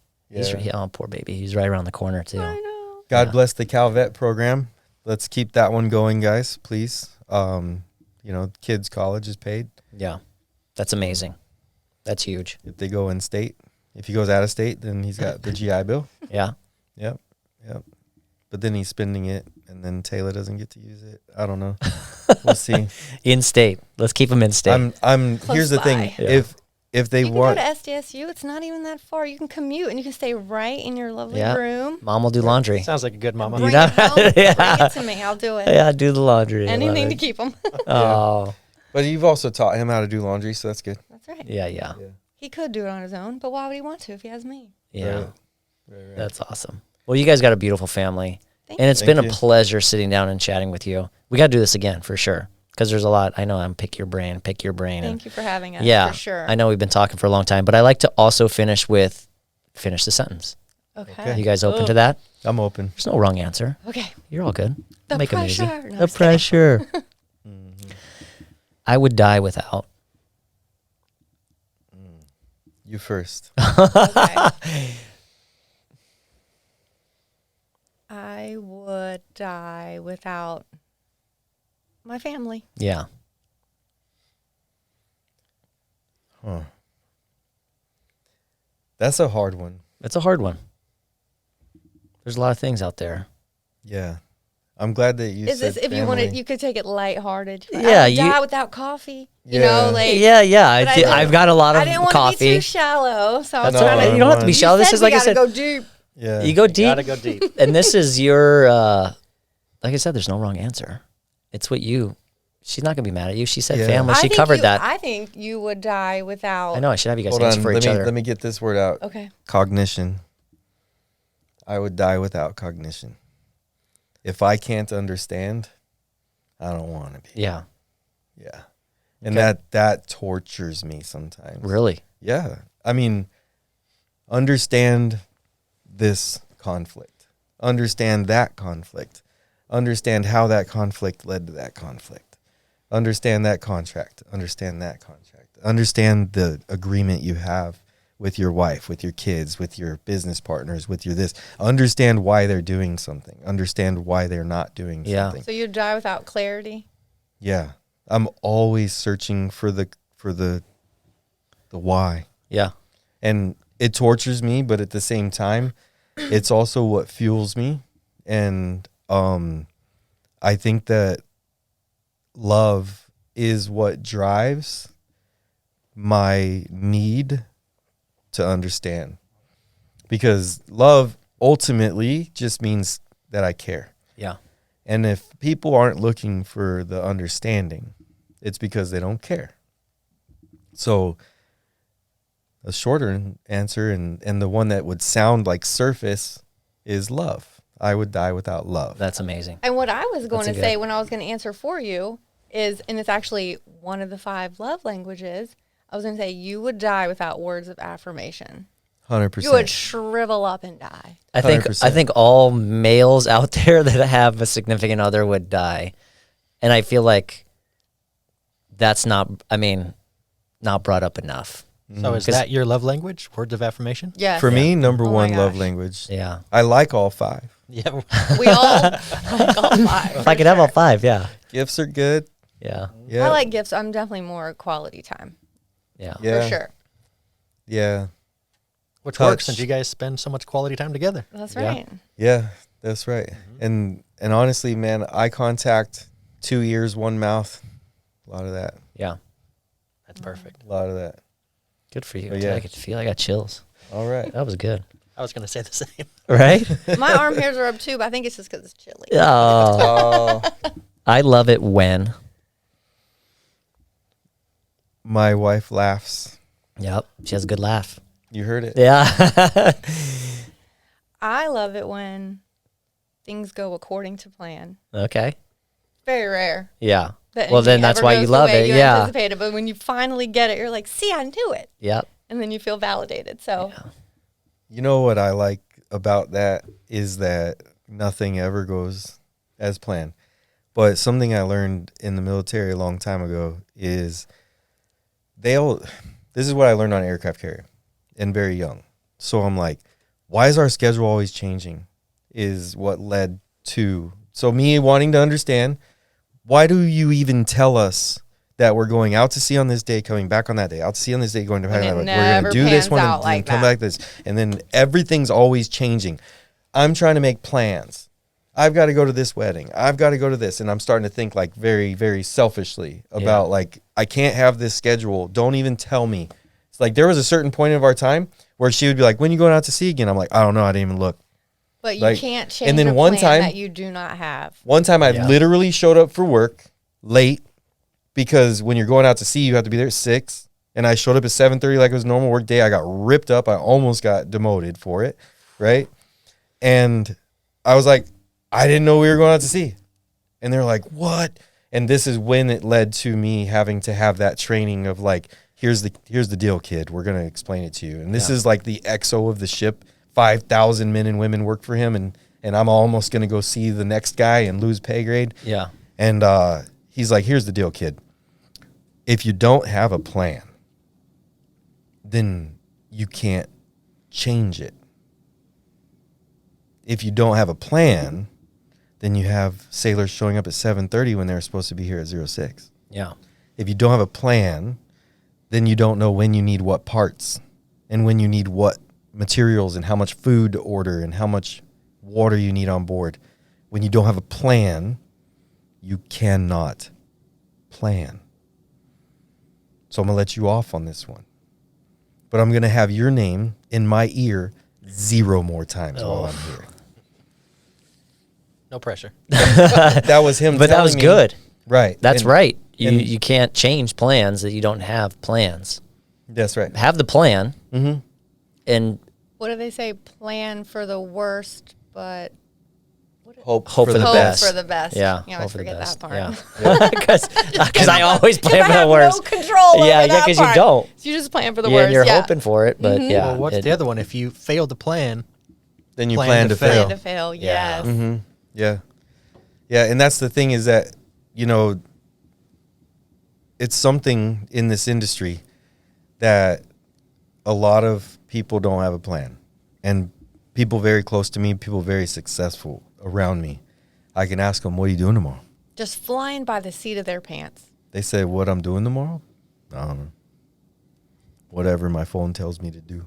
Oh, poor baby. He's right around the corner, too. I know. God bless the Calvet program. Let's keep that one going, guys, please. You know, kids' college is paid Yeah. That's amazing. That's huge. if they go in state. If he goes out of state, then he's got the GI Bill. Yeah. Yep. But then he's spending it, and then Taylor doesn't get to use it. I don't know. We'll see. In state. Let's keep him in state. I'm. Close Here's the thing. by. Yeah. If they You can want, go to SDSU. It's not even that far. You can commute and you can stay right in your lovely Yeah. room. Mom will do laundry. Sounds like a good mama. Bring know- it home. Bring Yeah. it to me. I'll do it. Yeah, do the laundry. I love Anything it. to keep him. Oh. but you've also taught him how to do laundry, so that's good. That's right. Yeah. He could do it on his own, but why would he want to if he has me? Yeah. Right. That's awesome. Well, you guys got a beautiful family. Thank And it's Thank been you. a pleasure sitting down and chatting with you. We got to do this again for sure. Because there's a lot. I know I'm pick your brain. Thank you for having us. Yeah. For sure. I know we've been talking for a long time, but I like to also finish the sentence. Okay. You guys open to that? I'm open. There's no wrong answer. Okay. You're all good. The Make 'em easy. pressure. No, The I'm just kidding. pressure. I would die without. You first. Okay. I would die without my family. Yeah. Huh. That's a hard one. It's a hard one. There's a lot of things out there. Yeah. I'm glad that you Is said this if you family. wanted? You could take it lighthearted. Yeah, I would you- die without coffee. You Yeah. know, like Yeah. but I didn't- I've got a lot of I didn't want to be coffee. too shallow, so I was That's No, all right. trying to. You don't have to be You shallow. This said is like we I said. gotta go deep. Yeah. You go deep. Gotta go deep. And this is your, like I said, there's no wrong answer. It's what she's not going to be mad at you. She said Yeah. family. I She think covered you- that. I think you would die without. I know. I should have you guys Hold answer on. for each other. Let me get this word out. Okay. Cognition. I would die without cognition. If I can't understand, I don't want to be. Yeah. Yeah. And Okay. that tortures me sometimes. Really? Yeah. I mean, understand this conflict. Understand that conflict. Understand how that conflict led to that conflict. Understand that contract. Understand that contract. Understand the agreement you have with your wife, with your kids, with your business partners, with your this. Understand why they're doing something. Understand why they're not doing Yeah. something. So you'd die without clarity. Yeah. I'm always searching for the why. Yeah. And it tortures me, but at the same time, it's also what fuels me. And I think that love is what drives my need to understand, because love ultimately just means that I care. Yeah. And if people aren't looking for the understanding, it's because they don't care. So a shorter answer and the one that would sound like surface is love. I would die without love. That's amazing. And what I was going That's to a say good- when I was going to answer for you is, and it's actually one of the 5 love languages, I was going to say you would die without words of affirmation. 100%. You would shrivel up and die. I think 100%. all males out there that have a significant other would die. And I feel like that's not brought up enough. So is that your love language? Words of affirmation? Yes. For me, number Oh my one love gosh. language. Yeah. I like all 5. Yeah. We all like all 5. If I could have all 5, yeah. Gifts are good. Yeah. Yeah. I like gifts. I'm definitely more quality time. Yeah. Yeah. For sure. Yeah. Which Touch. works since you guys spend so much quality time together. That's Yeah. right. Yeah, that's right. And honestly, man, eye contact, 2 ears, 1 mouth. A lot of that. Yeah. That's perfect. A lot of that. Good for you. But yeah. I could feel I got chills. All right. That was good. I was going to say the same. Right? My arm hairs are up too, but I think it's just because it's chilly. Oh. I love it when. My wife laughs. Yep. She has a good laugh. You heard it. Yeah. I love it when things go according to plan. Okay. Very rare. Yeah. That Well, then anything that's ever why goes you the love way it. you Yeah. anticipated, but when you finally get it, you're like, see, I knew it. Yep. And then you feel validated. So You know what I like about that is that nothing ever goes as planned. But something I learned in the military a long time ago is this is what I learned on aircraft carrier and very young. So I'm like, why is our schedule always changing? Is what led to, so me wanting to understand, why do you even tell us that we're going out to sea on this day, coming back on that day, out to sea on this day, going to And it we're going never to do this pans one and out like come that. back this, and then everything's always changing. I'm trying to make plans. I've got to go to this wedding. I've got to go to this. And I'm starting to think like very, very selfishly about like, I can't have this schedule. Don't even tell me. It's like there was a certain point of our time where she would be like, when you going out to sea again? I'm like, I don't know. I didn't even look. but you Like, can't change and then a one plan time- that you do not have. One time I Yeah. literally showed up for work late because when you're going out to sea, you have to be there at 6. And I showed up at 7:30 like it was a normal work day. I got ripped up. I almost got demoted for it. Right. And I was like, I didn't know we were going out to sea. And they're like, what? And this is when it led to me having to have that training of like, here's the deal, kid. We're going to explain it to you. And this is like the XO of the ship. 5,000 men and women work for him. And I'm almost going to go see the next guy and lose pay grade. Yeah. And he's like, here's the deal, kid. If you don't have a plan, then you can't change it. If you don't have a plan, then you have sailors showing up at 7:30 when they're supposed to be here at 06. Yeah. If you don't have a plan, then you don't know when you need what parts and when you need what materials and how much food to order and how much water you need on board. When you don't have a plan, you cannot plan. So I'm going to let you off on this one. But I'm going to have your name in my ear 0 more times while I'm here. No pressure. That was him But that was telling me- good. Right. That's And- right. You and- you can't change plans that you don't have plans. That's right. Have the plan. Mm-hmm. And What do they say? Plan for the worst, but Hope Hope for the hope best. for the best. Yeah, You hope always for the forget best. that part. Yeah, because I always plan for I the have worst. no control over Yeah, that because you part. don't. So you just plan for the Yeah, worst. and you're yeah. hoping for it, but yeah. Well, what's the other one? If you fail to plan, Then you Plan plan to to fail. fail. Plan to fail. Yeah. Yes. Mm-hmm. Yeah. Yeah. And that's the thing is that, you know, it's something in this industry that a lot of people don't have a plan. And people very close to me, people very successful around me, I can ask them, what are you doing tomorrow? Just flying by the seat of their pants. They say, what I'm doing tomorrow? I don't know. Whatever my phone tells me to do.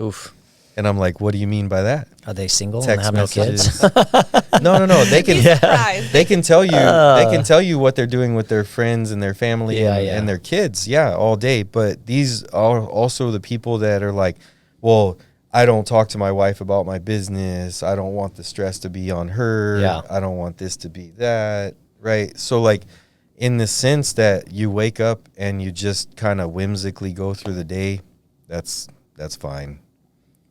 Oof. And I'm like, what do you mean by that? Are they single Text and have no kids? messages. No. They can Surprise. they can tell you they can tell you what they're doing with their friends and their family Yeah, and, yeah. and their kids, all day. But these are also the people that are like, well, I don't talk to my wife about my business. I don't want the stress to be on her. Yeah. I don't want this to be that. Right. So like in the sense that you wake up and you just kind of whimsically go through the day, that's fine.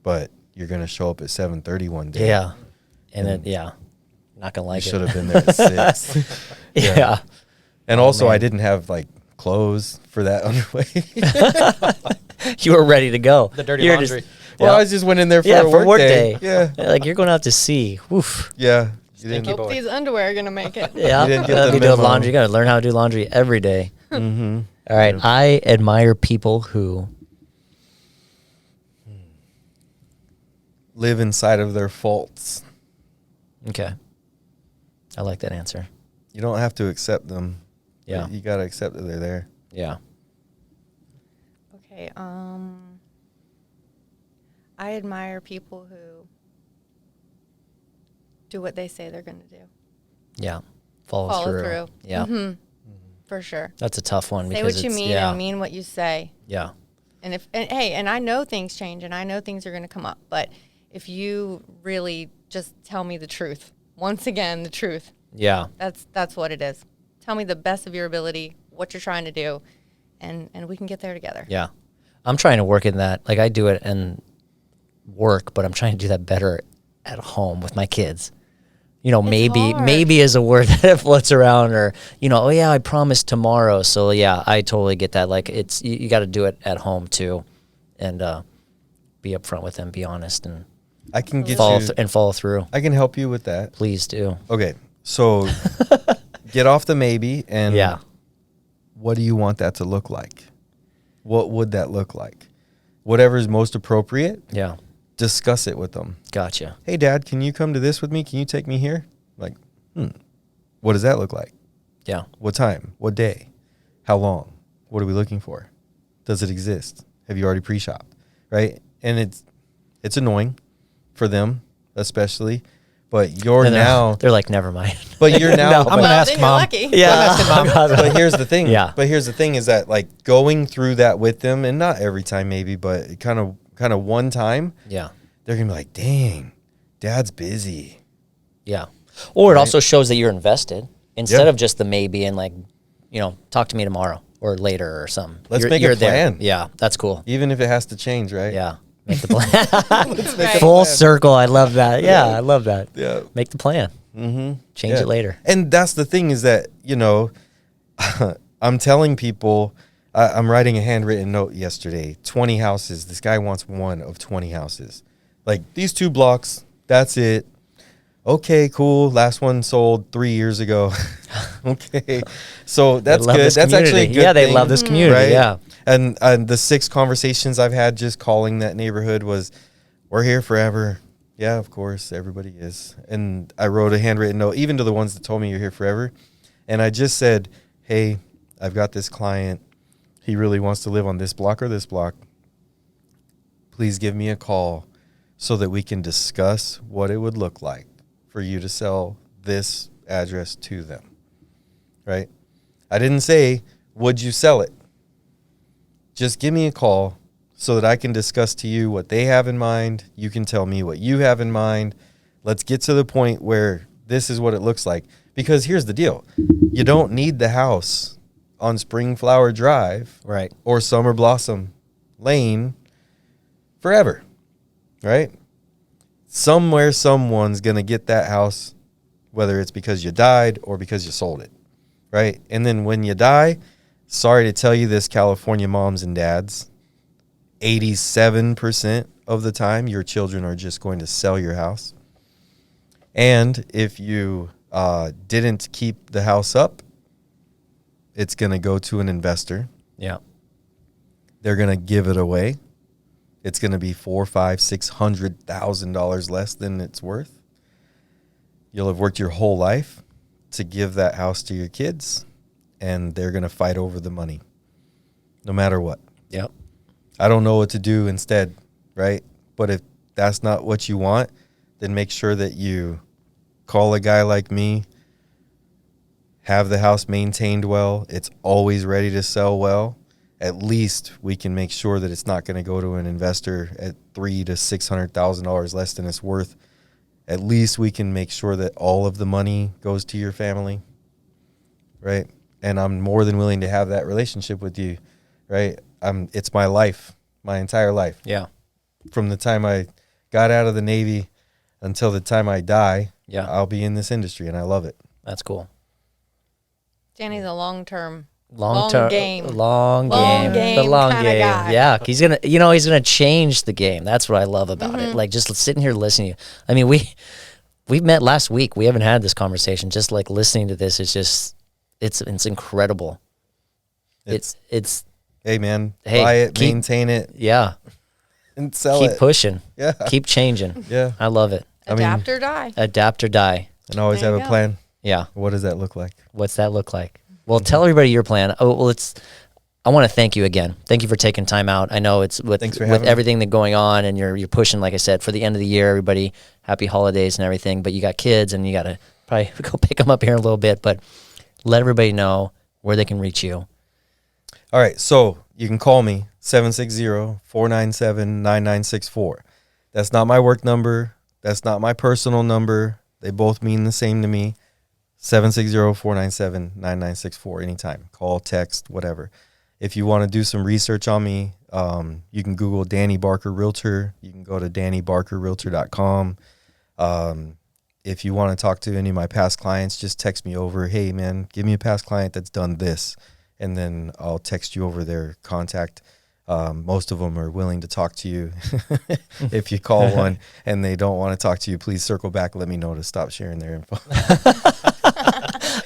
But you're gonna show up at 7:30 one day. Yeah. And then, not going to You like should it. have been there at 6. Yeah. And Oh, also, man. I didn't have like clothes for that underway. You were ready to go. The dirty You're laundry. Well, Yeah. I just went in there for Yeah, a for work day. Yeah. Yeah, Like you're going out to sea. Woof. yeah. You Stinky didn't. boy. Hope these underwear are gonna make it. Yeah. You didn't get Gotta the be doing memo. laundry. You got to learn how to do laundry every day. Mm-hmm. All right. I admire people who. Live inside of their faults. Okay. I like that answer. You don't have to accept them. Yeah. You got to accept that they're there. Yeah. Okay. I admire people who do what they say they're gonna do. Yeah. Follow Follow through. through. Yeah. Mhm. For sure. That's a tough one. Say because what you it's- mean yeah. and mean what you say. Yeah. And and I know things change and I know things are going to come up, but if you really just tell me the truth, once again, the truth, Yeah. that's what it is. Tell me the best of your ability, what you're trying to do, and we can get there together. Yeah. I'm trying to work in that. Like I do it and work, but I'm trying to do that better at home with my kids. You know, maybe is a word that floats around, or, you know, oh yeah, I promised tomorrow. So yeah, I totally get that. Like it's, you got to do it at home too, and be upfront with them, be honest, and I can get follow through. I can help you with that. Please do. Okay, so get off the maybe, and what do you want that to look like? What would that look like? Whatever is most appropriate. Yeah. Discuss it with them. Gotcha. Hey, Dad, can you come to this with me? Can you take me here? Like, what does that look like? Yeah. What time? What day? How long? What are we looking for? Does it exist? Have you already pre-shopped? Right? And it's annoying for them, especially. But they're like, never mind. But you're now. I'm gonna ask Mom. Lucky. Yeah. But here's the thing. Yeah. But here's the thing is that, like, going through that with them, and not every time maybe, but kind of one time. Yeah. They're gonna be like, dang, Dad's busy. Yeah. Or it also shows that you're invested instead of just the maybe and, like, you know, talk to me tomorrow or later or something. Let's make a plan. There. Yeah, that's cool. Even if it has to change, right? Yeah. Make the plan. Full circle. I love that. Yeah, I love that. Yeah. Make the plan. Mm-hmm. Change it later. And that's the thing is that, you know, I'm telling people, I'm writing a handwritten note yesterday. 20 houses. This guy wants one of 20 houses. Like, these 2 blocks, that's it. Okay, cool. Last one sold 3 years ago. Okay. So that's good. That's actually a good they thing, love this community. right? Yeah. And the 6 conversations I've had just calling that neighborhood was, we're here forever. Yeah, of course, everybody is. And I wrote a handwritten note, even to the ones that told me you're here forever. And I just said, hey, I've got this client. He really wants to live on this block or this block. Please give me a call so that we can discuss what it would look like for you to sell this address to them. Right? I didn't say, would you sell it? Just give me a call so that I can discuss to you what they have in mind. You can tell me what you have in mind. Let's get to the point where this is what it looks like. Because here's the deal. You don't need the house on Springflower Drive, right, or Summer Blossom Lane forever, right? Somewhere someone's going to get that house, whether it's because you died or because you sold it, right? And then when you die, sorry to tell you this, California moms and dads, 87% of the time your children are just going to sell your house. And if you didn't keep the house up, it's going to go to an investor. Yeah. They're going to give it away. It's going to be $400,000, $500,000, $600,000 less than it's worth. You'll have worked your whole life to give that house to your kids, and they're going to fight over the money, no matter what. Yep. I don't know what to do instead, right? But if that's not what you want, then make sure that you call a guy like me, have the house maintained well. It's always ready to sell well. At least we can make sure that it's not going to go to an investor at $300,000 to $600,000 less than it's worth. At least we can make sure that all of the money goes to your family, right? And I'm more than willing to have that relationship with you, right? It's my life, my entire life. Yeah. From the time I got out of the Navy until the time I die, yeah, I'll be in this industry, and I love it. That's cool. Danny's a long game. Long game. The long game. Guy. Yeah, he's gonna change the game. That's what I love about it. Like, just sitting here listening to you. I mean, we met last week. We haven't had this conversation. Just like listening to this, it's incredible. It's hey man, buy it, maintain it, yeah, and sell it. Keep pushing. Yeah, keep changing. Yeah, I love it. Adapt or die. Adapt or die. And always have a plan. Yeah. What does that look like? What's that look like? Well, tell everybody your plan. Oh, well, I want to thank you again. Thank you for taking time out. I know it's with everything that's going on, and you're pushing, like I said, for the end of the year. Everybody, happy holidays and everything. But you got kids, and you got to probably go pick them up here in a little bit. But let everybody know where they can reach you. All right, so you can call me 760-497-9964. That's not my work number. That's not my personal number. They both mean the same to me. 760-497-9964 anytime. Call, text, whatever. If you want to do some research on me, you can Google Danny Barker Realtor. You can go to DannyBarkerRealtor.com. If you want to talk to any of my past clients, just text me over, hey, man, give me a past client that's done this. And then I'll text you over their contact. Most of them are willing to talk to you. If you call one and they don't want to talk to you, please circle back. Let me know to stop sharing their info.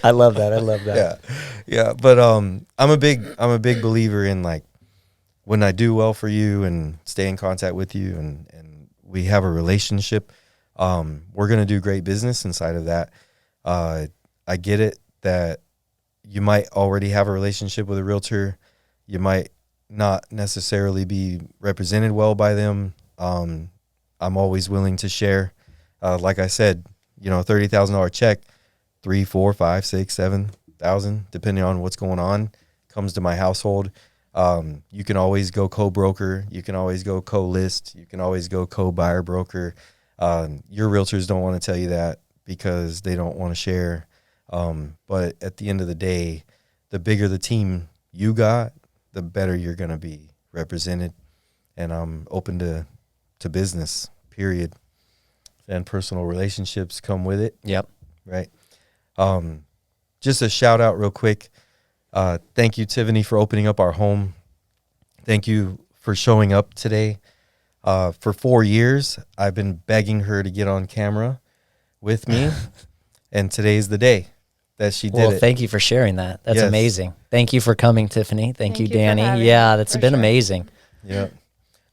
I love that. I love that. Yeah. But I'm a big believer in, like, when I do well for you and stay in contact with you and we have a relationship, we're going to do great business inside of that. I get it that you might already have a relationship with a realtor. You might not necessarily be represented well by them. I'm always willing to share. Like I said, $30,000 check, 3, 4, 5, 6, 7,000, depending on what's going on, comes to my household. You can always go co-broker. You can always go co-list. You can always go co-buyer broker. Your realtors don't want to tell you that because they don't want to share. But at the end of the day, the bigger the team you got, the better you're going to be represented. And I'm open to business, period. And personal relationships come with it. Yep. Right. Just a shout out real quick. Thank you, Tiffany, for opening up our home. Thank you for showing up today. For 4 years, I've been begging her to get on camera with me. And today's the day that she did it. Well, thank you for sharing that. That's amazing. Thank you for coming, Tiffany. Thank you, Danny. That's been amazing. Yeah.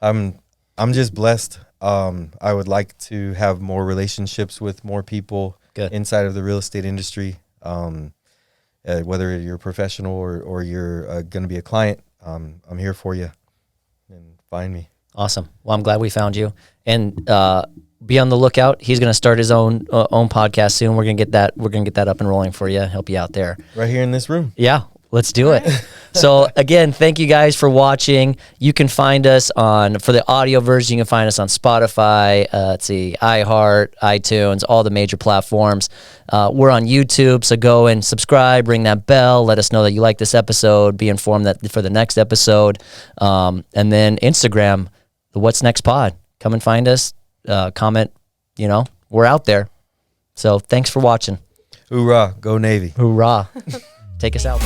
I'm just blessed. I would like to have more relationships with more people inside of the real estate industry. Whether you're a professional or you're going to be a client, I'm here for you, and find me. Awesome. Well, I'm glad we found you, and be on the lookout. He's going to start his own podcast soon. We're going to get that up and rolling for you. Help you out there. Right here in this room. Yeah. Let's do it. So again, thank you guys for watching. You can find us for the audio version, you can find us on Spotify, iHeart, iTunes, all the major platforms. We're on YouTube, so go and subscribe, ring that bell, let us know that you like this episode, be informed that for the next episode. And then Instagram, the What's Next Pod. Come and find us, comment, we're out there. So thanks for watching. Hoorah, go Navy. Hoorah. Take us out.